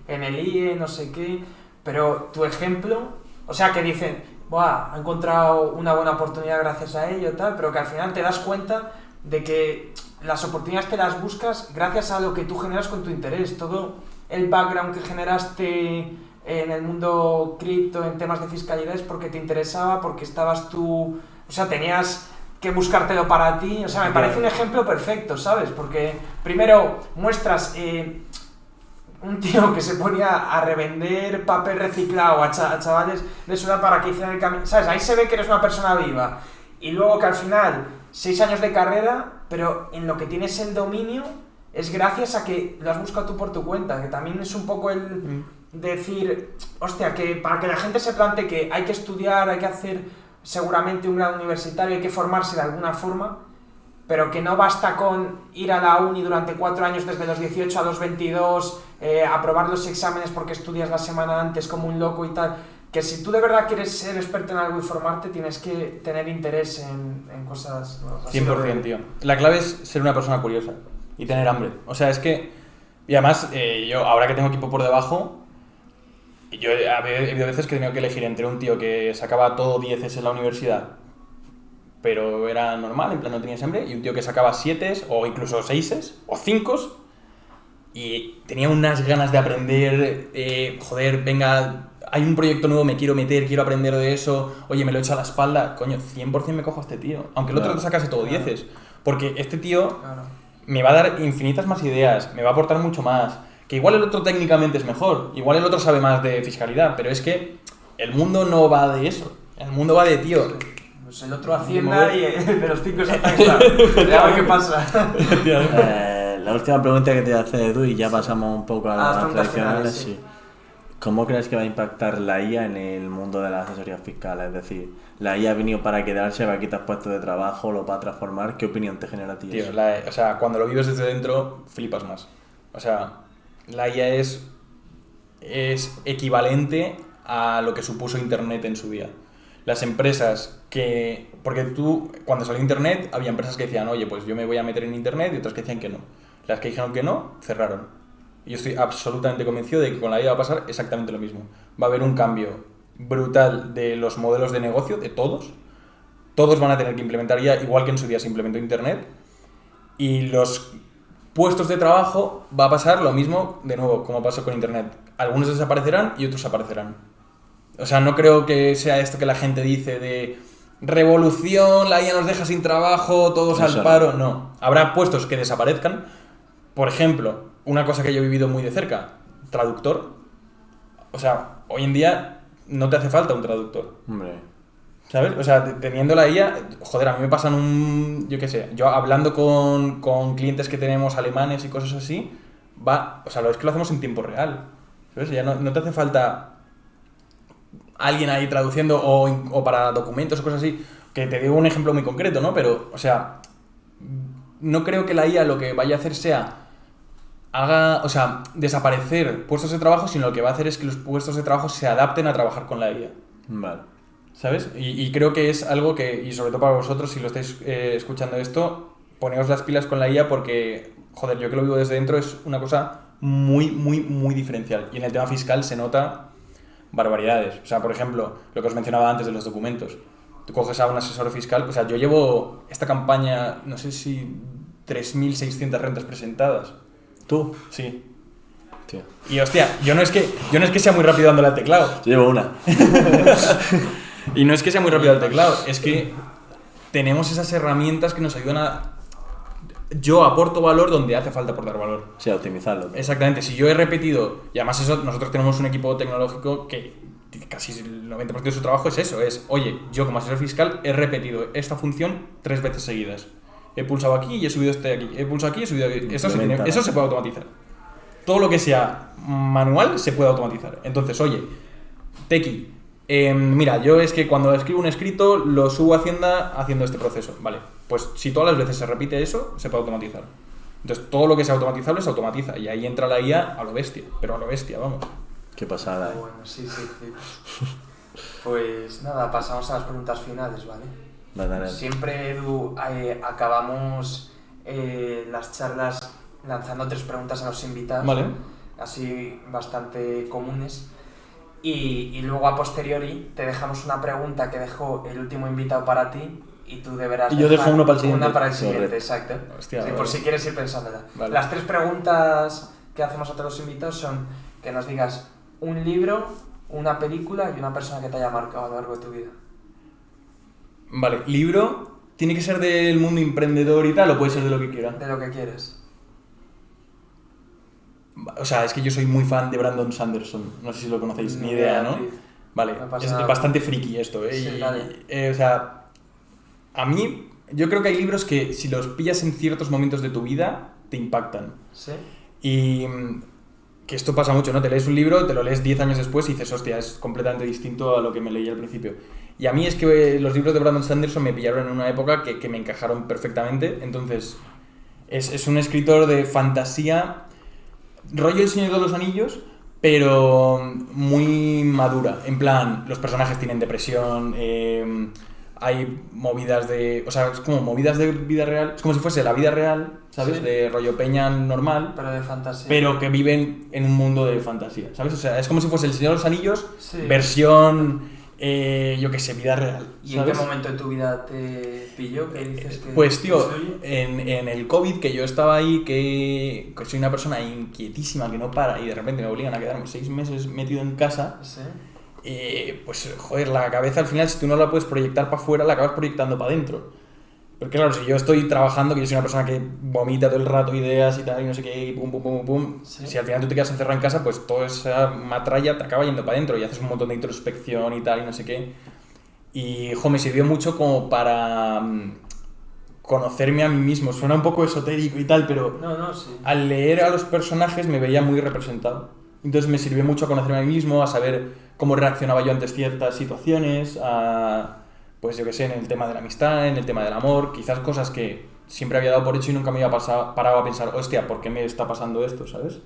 en el IE, no sé qué, pero tu ejemplo, o sea, que dicen, buah, ha encontrado una buena oportunidad gracias a ello, tal, pero que al final te das cuenta de que las oportunidades te las buscas gracias a lo que tú generas con tu interés. Todo el background que generaste en el mundo cripto, en temas de fiscalidad, es porque te interesaba, porque estabas tú... O sea, tenías que buscártelo para ti. O sea, me parece un ejemplo perfecto, ¿sabes? Porque primero muestras un tío que se ponía a revender papel reciclado a chavales de su edad para que hicieran el camino. ¿Sabes? Ahí se ve que eres una persona viva. Y luego que al final... 6 años de carrera, pero en lo que tienes el dominio es gracias a que lo has buscado tú por tu cuenta, que también es un poco el decir, hostia, que para que la gente se plantee que hay que estudiar, hay que hacer seguramente un grado universitario, hay que formarse de alguna forma, pero que no basta con ir a la uni durante 4 años desde los 18 a los 22, aprobar los exámenes porque estudias la semana antes como un loco y tal. Que si tú de verdad quieres ser experto en algo y formarte, tienes que tener interés en cosas nuevas. 100%, tío. La clave es ser una persona curiosa y tener hambre. O sea, es que... Y además, yo ahora que tengo equipo por debajo, yo ha habido veces que he tenido que elegir entre un tío que sacaba todo 10 en la universidad, pero era normal, en plan no tenía hambre, y un tío que sacaba 7 o incluso 6 o 5 y tenía unas ganas de aprender, joder, venga... Hay un proyecto nuevo, me quiero meter, quiero aprender de eso, oye, me lo echo a la espalda, coño, 100% me cojo a este tío. Aunque el otro te sacase todo 10. Porque este tío me va a dar infinitas más ideas, me va a aportar mucho más. Que igual el otro técnicamente es mejor, igual el otro sabe más de fiscalidad, pero es que el mundo no va de eso. El mundo va de, tío... Pues el otro Hacienda y el de los 5 es taxa. A ver qué pasa. La última pregunta que te hace Edu, y ya pasamos un poco a las tradicionales, sí. ¿Cómo crees que va a impactar la IA en el mundo de las asesorías fiscales? Es decir, ¿la IA ha venido para quedarse, va a quitar puestos de trabajo, lo va a transformar? ¿Qué opinión te genera a ti eso? Tío, o sea, cuando lo vives desde dentro, flipas más. O sea, la IA es equivalente a lo que supuso Internet en su día. Las empresas que... Porque tú, cuando salió Internet, había empresas que decían, oye, pues yo me voy a meter en Internet, y otras que decían que no. Las que dijeron que no, cerraron. Y yo estoy absolutamente convencido de que con la IA va a pasar exactamente lo mismo. Va a haber un cambio brutal de los modelos de negocio, de todos. Todos van a tener que implementar IA, igual que en su día se implementó Internet. Y los puestos de trabajo va a pasar lo mismo, de nuevo, como pasó con Internet. Algunos desaparecerán y otros aparecerán. O sea, no creo que sea esto que la gente dice de revolución, la IA nos deja sin trabajo, todos al paro. No, habrá puestos que desaparezcan. Por ejemplo, una cosa que yo he vivido muy de cerca, traductor. O sea, hoy en día no te hace falta un traductor. Hombre. ¿Sabes? O sea, teniendo la IA, joder, a mí me pasan yo qué sé, yo hablando con clientes que tenemos alemanes y cosas así, o sea, es que lo hacemos en tiempo real. ¿Sabes? Ya no te hace falta alguien ahí traduciendo o para documentos o cosas así. Que te digo un ejemplo muy concreto, ¿no? Pero, o sea, no creo que la IA lo que vaya a hacer sea desaparecer puestos de trabajo, sino lo que va a hacer es que los puestos de trabajo se adapten a trabajar con la IA. Vale. ¿Sabes? Y creo que es algo que, y sobre todo para vosotros, si lo estáis escuchando esto, poneos las pilas con la IA porque, joder, yo que lo vivo desde dentro, es una cosa muy, muy, muy diferencial. Y en el tema fiscal se nota barbaridades. O sea, por ejemplo, lo que os mencionaba antes de los documentos. Tú coges a un asesor fiscal, o sea, yo llevo esta campaña, no sé si 3.600 rentas presentadas. ¿Tú? Sí. Tío. Y hostia, yo no es que sea muy rápido dándole al teclado. Yo llevo una. Y no es que sea muy rápido al teclado, es que tenemos esas herramientas que nos ayudan a... Yo aporto valor donde hace falta aportar valor. Sí, a optimizarlo. ¿No? Exactamente, si yo he repetido, y además eso, nosotros tenemos un equipo tecnológico que casi el 90% de su trabajo es eso, oye, yo como asesor fiscal he repetido esta función 3 veces seguidas. He pulsado aquí y he subido aquí, he pulsado aquí y he subido aquí. Eso se puede automatizar. Todo lo que sea manual se puede automatizar. Entonces, oye, Tequi, mira, yo es que cuando escribo un escrito lo subo a Hacienda haciendo este proceso. Vale, pues si todas las veces se repite eso, se puede automatizar. Entonces, todo lo que sea automatizable se automatiza. Y ahí entra la IA a lo bestia, pero a lo bestia, vamos. Qué pasada, ¿eh? Bueno, sí. Pues nada, pasamos a las preguntas finales, ¿vale? Siempre, Edu, acabamos las charlas lanzando 3 preguntas a los invitados. Vale. Así bastante comunes. Y luego a posteriori te dejamos una pregunta que dejó el último invitado para ti y tú deberás yo dejo uno para el siguiente. Una para el siguiente, exacto. Hostia, sí, por si quieres ir pensándola. Vale. Las 3 preguntas que hacemos a todos los invitados son que nos digas un libro, una película y una persona que te haya marcado a lo largo de tu vida. Vale, libro, ¿tiene que ser del mundo emprendedor y tal o puede ser de lo que quiera? De lo que quieres. O sea, es que yo soy muy fan de Brandon Sanderson, no sé si lo conocéis, ni idea, ¿no? Vale, es bastante friki esto, ¿eh? Sí, o sea, a mí, yo creo que hay libros que si los pillas en ciertos momentos de tu vida, te impactan. ¿Sí? Y que esto pasa mucho, ¿no? Te lees un libro, te lo lees 10 años después y dices, hostia, es completamente distinto a lo que me leí al principio. Y a mí es que los libros de Brandon Sanderson me pillaron en una época que me encajaron perfectamente, entonces es un escritor de fantasía. rollo El Señor de los Anillos, pero muy madura. En plan, los personajes tienen depresión, hay movidas de... O sea, es como movidas de vida real. Es como si fuese la vida real, ¿sabes? Sí. De rollo peña normal, Pero de fantasía. pero que viven en un mundo de fantasía, ¿sabes? O sea, es como si fuese El Señor de los Anillos, Sí. versión, yo qué sé, vida real, ¿Y en qué ¿sabes? momento de tu vida te pilló? ¿Qué dices que Pues tío, influye? en el COVID, que yo estaba ahí, que soy una persona inquietísima, que no para, y de repente me obligan a quedarme 6 meses metido en casa, Sí. pues joder, la cabeza al final, si tú no la puedes proyectar para afuera, la acabas proyectando para adentro. Porque claro, si yo estoy trabajando, que yo soy una persona que vomita todo el rato ideas y tal, y no sé qué, y pum, pum, pum, pum, Sí. si al final tú te quedas encerrado en casa, pues toda esa matralla te acaba yendo para adentro y haces un montón de introspección y tal, y no sé qué. Y, me sirvió mucho como para conocerme a mí mismo. Suena un poco esotérico y tal, pero No, sí. al leer a los personajes me veía muy representado. Entonces me sirvió mucho a conocerme a mí mismo, a saber cómo reaccionaba yo ante ciertas situaciones, pues yo qué sé, en el tema de la amistad, en el tema del amor, quizás cosas que siempre había dado por hecho y nunca me había parado a pensar, hostia, ¿por qué me está pasando esto, sabes?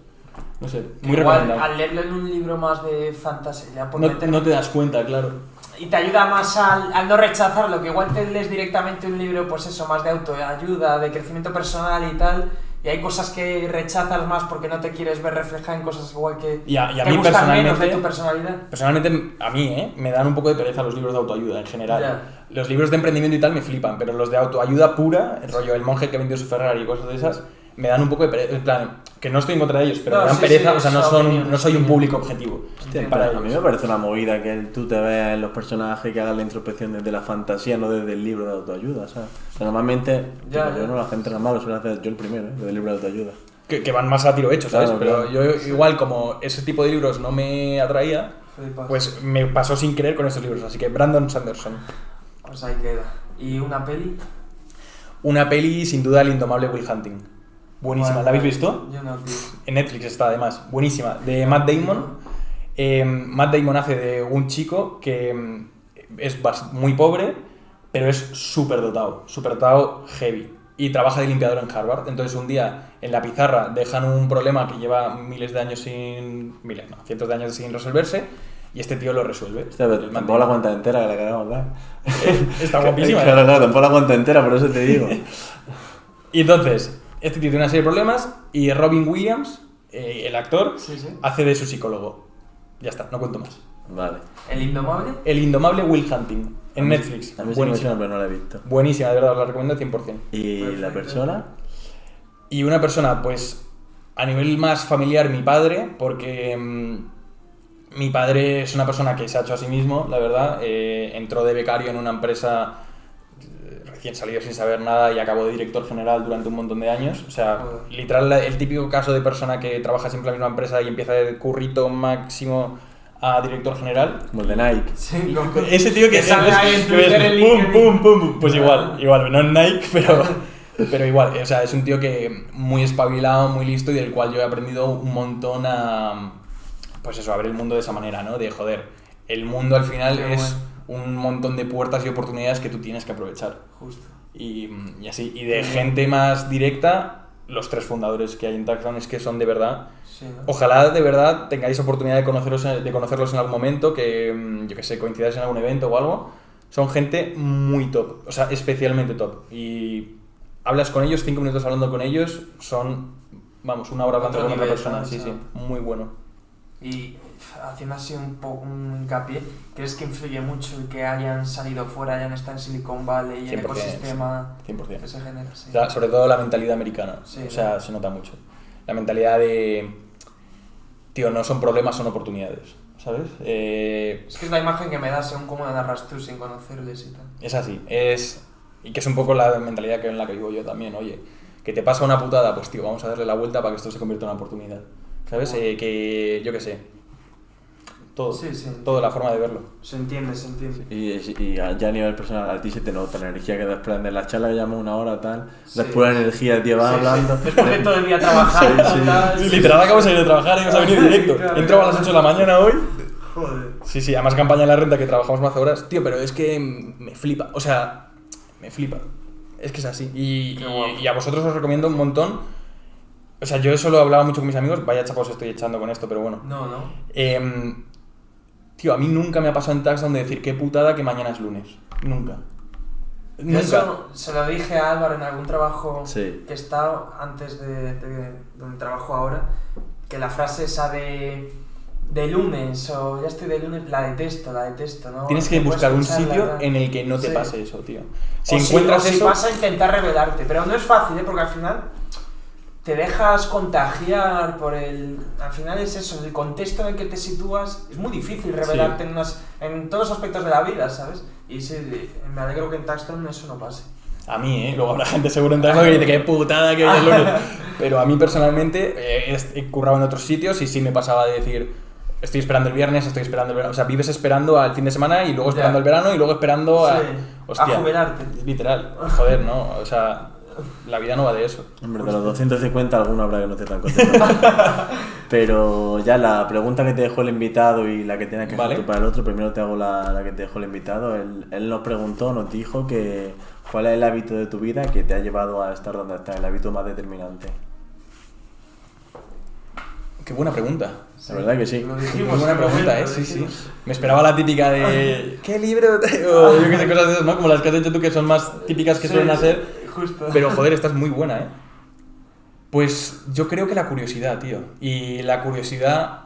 No sé, muy Igual, recomendado. al leerlo en un libro más de fantasía, por No, meter- no te das cuenta, claro. y te ayuda más al no rechazarlo, que igual te lees directamente un libro, pues eso, más de autoayuda, de crecimiento personal y tal, y hay cosas que rechazas más porque no te quieres ver reflejada en cosas igual que Y a te mí gustan menos de personalmente, tu personalidad. personalmente, a mí, me dan un poco de pereza los libros de autoayuda en general. Ya. Los libros de emprendimiento y tal me flipan, pero los de autoayuda pura, el rollo El monje que vendió su Ferrari y cosas de esas, me dan un poco de pereza. En plan, que no estoy en contra de ellos, pero No, me dan sí, pereza, sí, o sea, es opinión, no soy un opinión. público objetivo. Hostia, para a mí ellos. me parece una movida que tú te veas en los personajes que hagan la introspección desde la fantasía, no desde el libro de autoayuda, ¿sabes? O sea, normalmente, Ya, tipo, ya. yo no, la gente normal lo suele hacer, yo el primero, desde el libro de autoayuda. Que van más a tiro hecho, ¿sabes? Claro, pero claro. yo igual, como ese tipo de libros no me atraía, Flipas. pues me pasó sin querer con estos libros. Así que Brandon Sanderson. Pues ahí queda. ¿Y una peli? Una peli, sin duda, El indomable Will Hunting. Buenísima, ¿la habéis visto? Yo no, tío. En Netflix está, además. Buenísima. De Matt Damon. Matt Damon hace de un chico que es muy pobre, pero es súper dotado heavy. Y trabaja de limpiador en Harvard. Entonces un día en la pizarra dejan un problema que lleva cientos de años sin resolverse, y este tío lo resuelve. Hostia, pero El Matt tampoco la Damon. cuenta entera que la queremos dar. Está guapísima. Claro, claro, tampoco la cuenta entera, por eso te digo. Y entonces, este tío tiene una serie de problemas y Robin Williams, el actor, Sí, sí. hace de su psicólogo. Ya está, no cuento más. Vale. ¿El Indomable? El indomable Will Hunting, en A mí- Netflix. A mí sí me Buenísima. suena, pero no la he visto. Buenísima, de verdad, os la recomiendo 100%. ¿Y la Perfecto. persona? Y una persona, pues, a nivel más familiar, mi padre, porque mi padre es una persona que se ha hecho a sí mismo, la verdad. Entró de becario en una empresa recién salido sin saber nada y acabó de director general durante un montón de años. O sea, Joder. literal, el típico caso de persona que trabaja siempre en la misma empresa y empieza de currito máximo a director general. Como el de Nike. Sí, con... Ese tío que sale ahí en que ves, Twitter, en pum, LinkedIn. pum, pum, pum. Pues igual, no en Nike, pero igual, o sea, es un tío que muy espabilado, muy listo y del cual yo he aprendido un montón pues eso, a ver el mundo de esa manera, ¿no? De joder, el mundo al final Qué es un montón de puertas y oportunidades que tú tienes que aprovechar. Justo. Y así, y de gente más directa, los 3 fundadores que hay en Taxdown es que son de verdad. Sí, ¿no? Ojalá de verdad tengáis oportunidad de conocerlos en algún momento, que yo que sé, coincidáis en algún evento o algo. Son gente muy top, o sea, especialmente top. Y hablas con ellos, 5 minutos hablando con ellos, son, vamos, una hora hablando Otro con otra nivel, persona. ¿no? Sí, O sea, sí, muy bueno. Y haciendo así un poco un hincapié, ¿crees que influye mucho el que hayan salido fuera, hayan estado en Silicon Valley y el 100%, ecosistema 100%. que se genera? Sí. O sea, sobre todo la mentalidad americana, Sí, o sea, ¿no? se nota mucho. La mentalidad de, tío, no son problemas, son oportunidades, ¿sabes? Es que es la imagen que me da según cómo la narras tú sin conocerles y tal. Es así, y que es un poco la mentalidad en la que vivo yo también, oye, que te pasa una putada, pues tío, vamos a darle la vuelta para que esto se convierta en una oportunidad, ¿sabes? Bueno. Que, yo qué sé, todo, Sí, sí. toda la forma de verlo. Se entiende, se entiende. Y ya a nivel personal, a ti se te nota la energía que desprende. La charla que llama una hora, tal. Sí. Es pura energía, tío, vas Sí, hablando. sí. Después de todo el día trabajando, Sí, sí. tal. Sí, literal, acabo de salir de trabajar y hemos venido directo. Claro, Entro a las 8 de la mañana hoy. Joder. Sí, sí, además campaña en la renta que trabajamos más horas. Tío, pero es que me flipa, o sea, me flipa. Es que es así. Qué guapo. Y a vosotros os recomiendo un montón. O sea, yo eso lo hablaba mucho con mis amigos, vaya chapos estoy echando con esto, pero bueno. No. Tío, a mí nunca me ha pasado en Touchdown de decir qué putada que mañana es lunes. Nunca. Nunca. Eso se lo dije a Álvaro en algún trabajo Sí. que he estado antes de donde trabajo ahora, que la frase esa de lunes o ya estoy de lunes, la detesto, ¿no? Tienes que No puedes buscar un escucharla, sitio ¿verdad? en el que no te Sí. pase eso, tío. Si O encuentras o si eso... vas a intentar rebelarte, pero no es fácil, porque al final te dejas contagiar por el... Al final es eso, el contexto en el que te sitúas, es muy difícil rebelarte en todos los aspectos de la vida, ¿sabes? Y sí, me alegro que en Touchdown eso no pase. A mí, luego habrá gente seguro en Touchdown que dice que putada que hoy es lunes. Pero a mí personalmente he currado en otros sitios y sí me pasaba de decir... Estoy esperando el viernes, estoy esperando el verano. O sea, vives esperando al fin de semana y luego esperando el verano y luego esperando a... Sí, Hostia, a jubilarte. Literal. Joder, ¿no? O sea, la vida no va de eso. Hombre, de los 250 alguno habrá que no te tan contento. Pero ya la pregunta que te dejó el invitado y la que tienes que hacer Vale. tú para el otro, primero te hago la que te dejó el invitado. Él nos preguntó, nos dijo que cuál es el hábito de tu vida que te ha llevado a estar donde estás, el hábito más determinante. Qué buena pregunta. La verdad que sí. Lo Muy dijimos, buena en el pregunta, momento, sí, lo sí. dijimos. Me esperaba la típica de... ¿Qué libro? O yo qué sé, cosas de esas, ¿no? Como las que has hecho tú, que son más típicas que Sí, suelen hacer. Justo. Pero joder, esta es muy buena, ¿eh? Pues yo creo que la curiosidad, tío. Y la curiosidad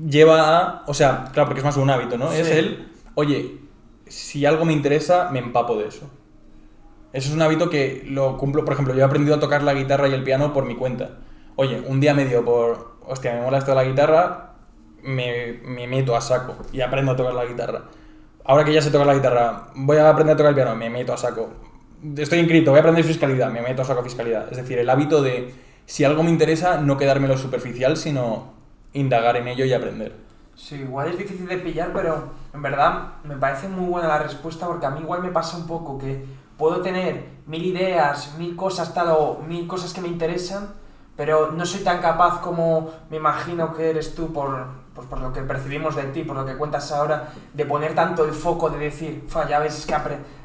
lleva a... O sea, claro, porque es más un hábito, ¿no? Sí. Es oye, si algo me interesa, me empapo de eso. Eso es un hábito que lo cumplo. Por ejemplo, yo he aprendido a tocar la guitarra y el piano por mi cuenta. Oye, un día me dio por... Hostia, me mola esto de la guitarra, me meto a saco y aprendo a tocar la guitarra. Ahora que ya sé tocar la guitarra, voy a aprender a tocar el piano, me meto a saco. Estoy inscrito, voy a aprender fiscalidad, me meto a saco fiscalidad. Es decir, el hábito de, si algo me interesa, no quedarme en lo superficial, sino indagar en ello y aprender. Sí, igual es difícil de pillar, pero en verdad me parece muy buena la respuesta porque a mí igual me pasa un poco que puedo tener 1000 ideas, 1000 cosas tal o 1000 cosas que me interesan, pero no soy tan capaz como me imagino que eres tú por lo que percibimos de ti, por lo que cuentas ahora, de poner tanto el foco, de decir, ya ves, es que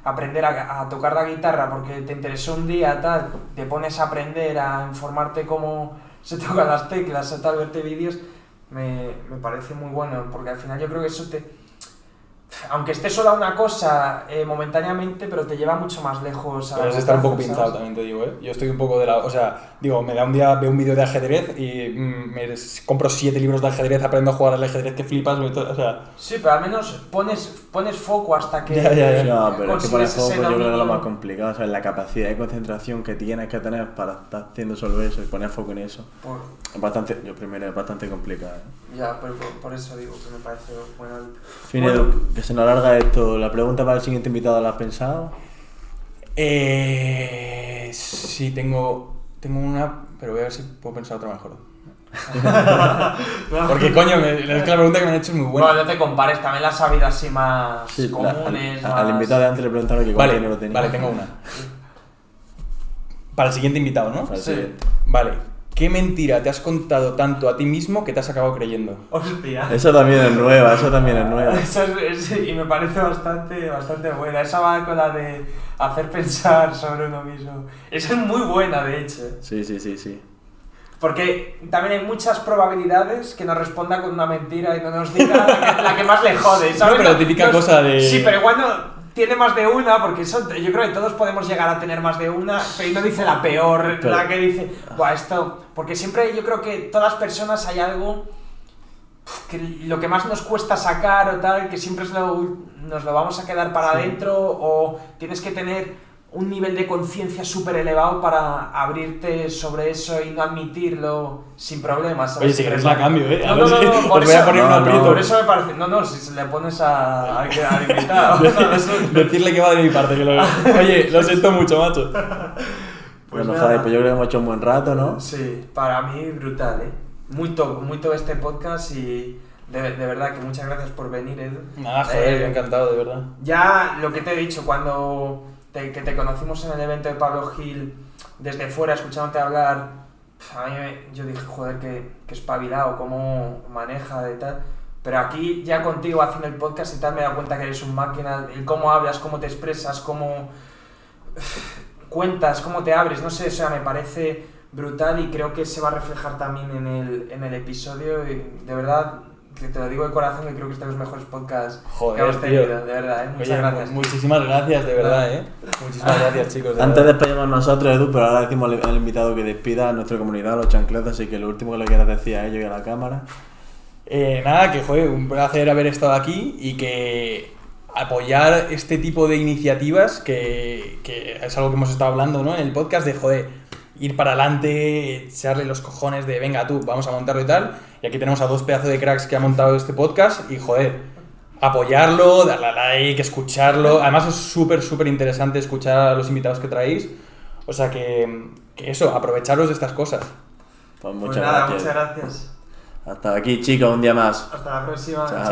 aprender a tocar la guitarra porque te interesó un día, tal, te pones a aprender, a informarte cómo se tocan las teclas, a tal, verte vídeos, me parece muy bueno, porque al final yo creo que eso aunque esté sola una cosa momentáneamente, pero te lleva mucho más lejos a Pero la es de estar un poco ¿sabes? pinzado también, te digo, ¿eh? Yo estoy un poco de la... O sea, digo, me da un día, veo un vídeo de ajedrez y compro 7 libros de ajedrez, aprendo a jugar al ajedrez que flipas, o sea... Sí, pero al menos pones foco hasta que Ya. No, pero es que poner consigues foco ese yo creo que es lo dominio. más complicado, o sea, la capacidad de concentración que tienes que tener para estar haciendo solo eso y poner foco en eso. Es bastante, yo primero es bastante complicado. Ya, pero por eso digo que me parece bueno. Finedo, que se nos alarga esto, la pregunta para el siguiente invitado, ¿la has pensado? Sí, tengo una, pero voy a ver si puedo pensar otra mejor. Porque coño, es que la pregunta que me han hecho es muy buena. Bueno, no te compares, también las has habido así más Sí, comunes. al invitado de antes le preguntaron que cuál Vale, dinero tenía. vale, tengo una. Para el siguiente invitado, ¿no? Para el Sí. siguiente. Vale. ¿Qué mentira te has contado tanto a ti mismo que te has acabado creyendo? Hostia. Eso también es nueva, eso también es nueva. Eso y me parece bastante buena. Esa va con la de hacer pensar sobre uno mismo. Esa es muy buena, de hecho. Sí. Porque también hay muchas probabilidades que nos responda con una mentira y no nos diga la que más le jode, ¿sabes? No, pero típica cosa de... Sí, pero igual no tiene más de una, porque yo creo que todos podemos llegar a tener más de una, pero no dice la peor, Pero- la que dice, buah, esto... Porque siempre yo creo que todas las personas hay algo que lo que más nos cuesta sacar o tal, que siempre nos lo vamos a quedar para Sí. adentro, o tienes que tener un nivel de conciencia súper elevado para abrirte sobre eso y no admitirlo sin problemas, ¿sabes? Oye, si queréis la cambio, ¿eh? No, A ver si por os voy a eso- poner un no, aprieto. Por eso me parece... No, si se le pones al invitado. Decirle que va de mi parte. Oye, lo siento mucho, macho. Pues Bueno, nada. joder, pues yo creo que hemos hecho un buen rato, ¿no? Sí, para mí brutal, ¿eh? Muy top este podcast y de verdad que muchas gracias por venir, Edu. Nada, joder, encantado, de verdad. Ya lo que te he dicho, cuando que te conocimos en el evento de Pablo Gil, desde fuera, escuchándote hablar, a mí yo dije, joder, que espabilado, cómo maneja y tal. Pero aquí, ya contigo haciendo el podcast y tal, me he dado cuenta que eres un máquina, el cómo hablas, cómo te expresas, cómo cuentas, cómo te abres, no sé, o sea, me parece brutal y creo que se va a reflejar también en el episodio y de verdad, que te lo digo de corazón, que creo que es de los mejores podcasts que hemos tenido, tío. de verdad, muchas Oye, gracias. muchísimas gracias, de verdad, Muchísimas gracias, chicos. de Antes verdad. despedimos nosotros, Edu, pero ahora decimos al invitado que despida a nuestra comunidad, a los chancletas, así que lo último que le quieras decir a ellos y a la cámara. Nada, que joder, un placer haber estado aquí y que apoyar este tipo de iniciativas, que es algo que hemos estado hablando, ¿no? En el podcast, de joder, ir para adelante, echarle los cojones de venga tú, vamos a montarlo y tal. Y aquí tenemos a dos pedazos de cracks que han montado este podcast y joder, apoyarlo, darle a like, escucharlo. Además es súper interesante escuchar a los invitados que traéis. O sea que eso, aprovecharos de estas cosas. Pues Pues muchas nada, gracias. muchas gracias. Hasta aquí, chicos, un día más. Hasta la próxima. Chao. Chao.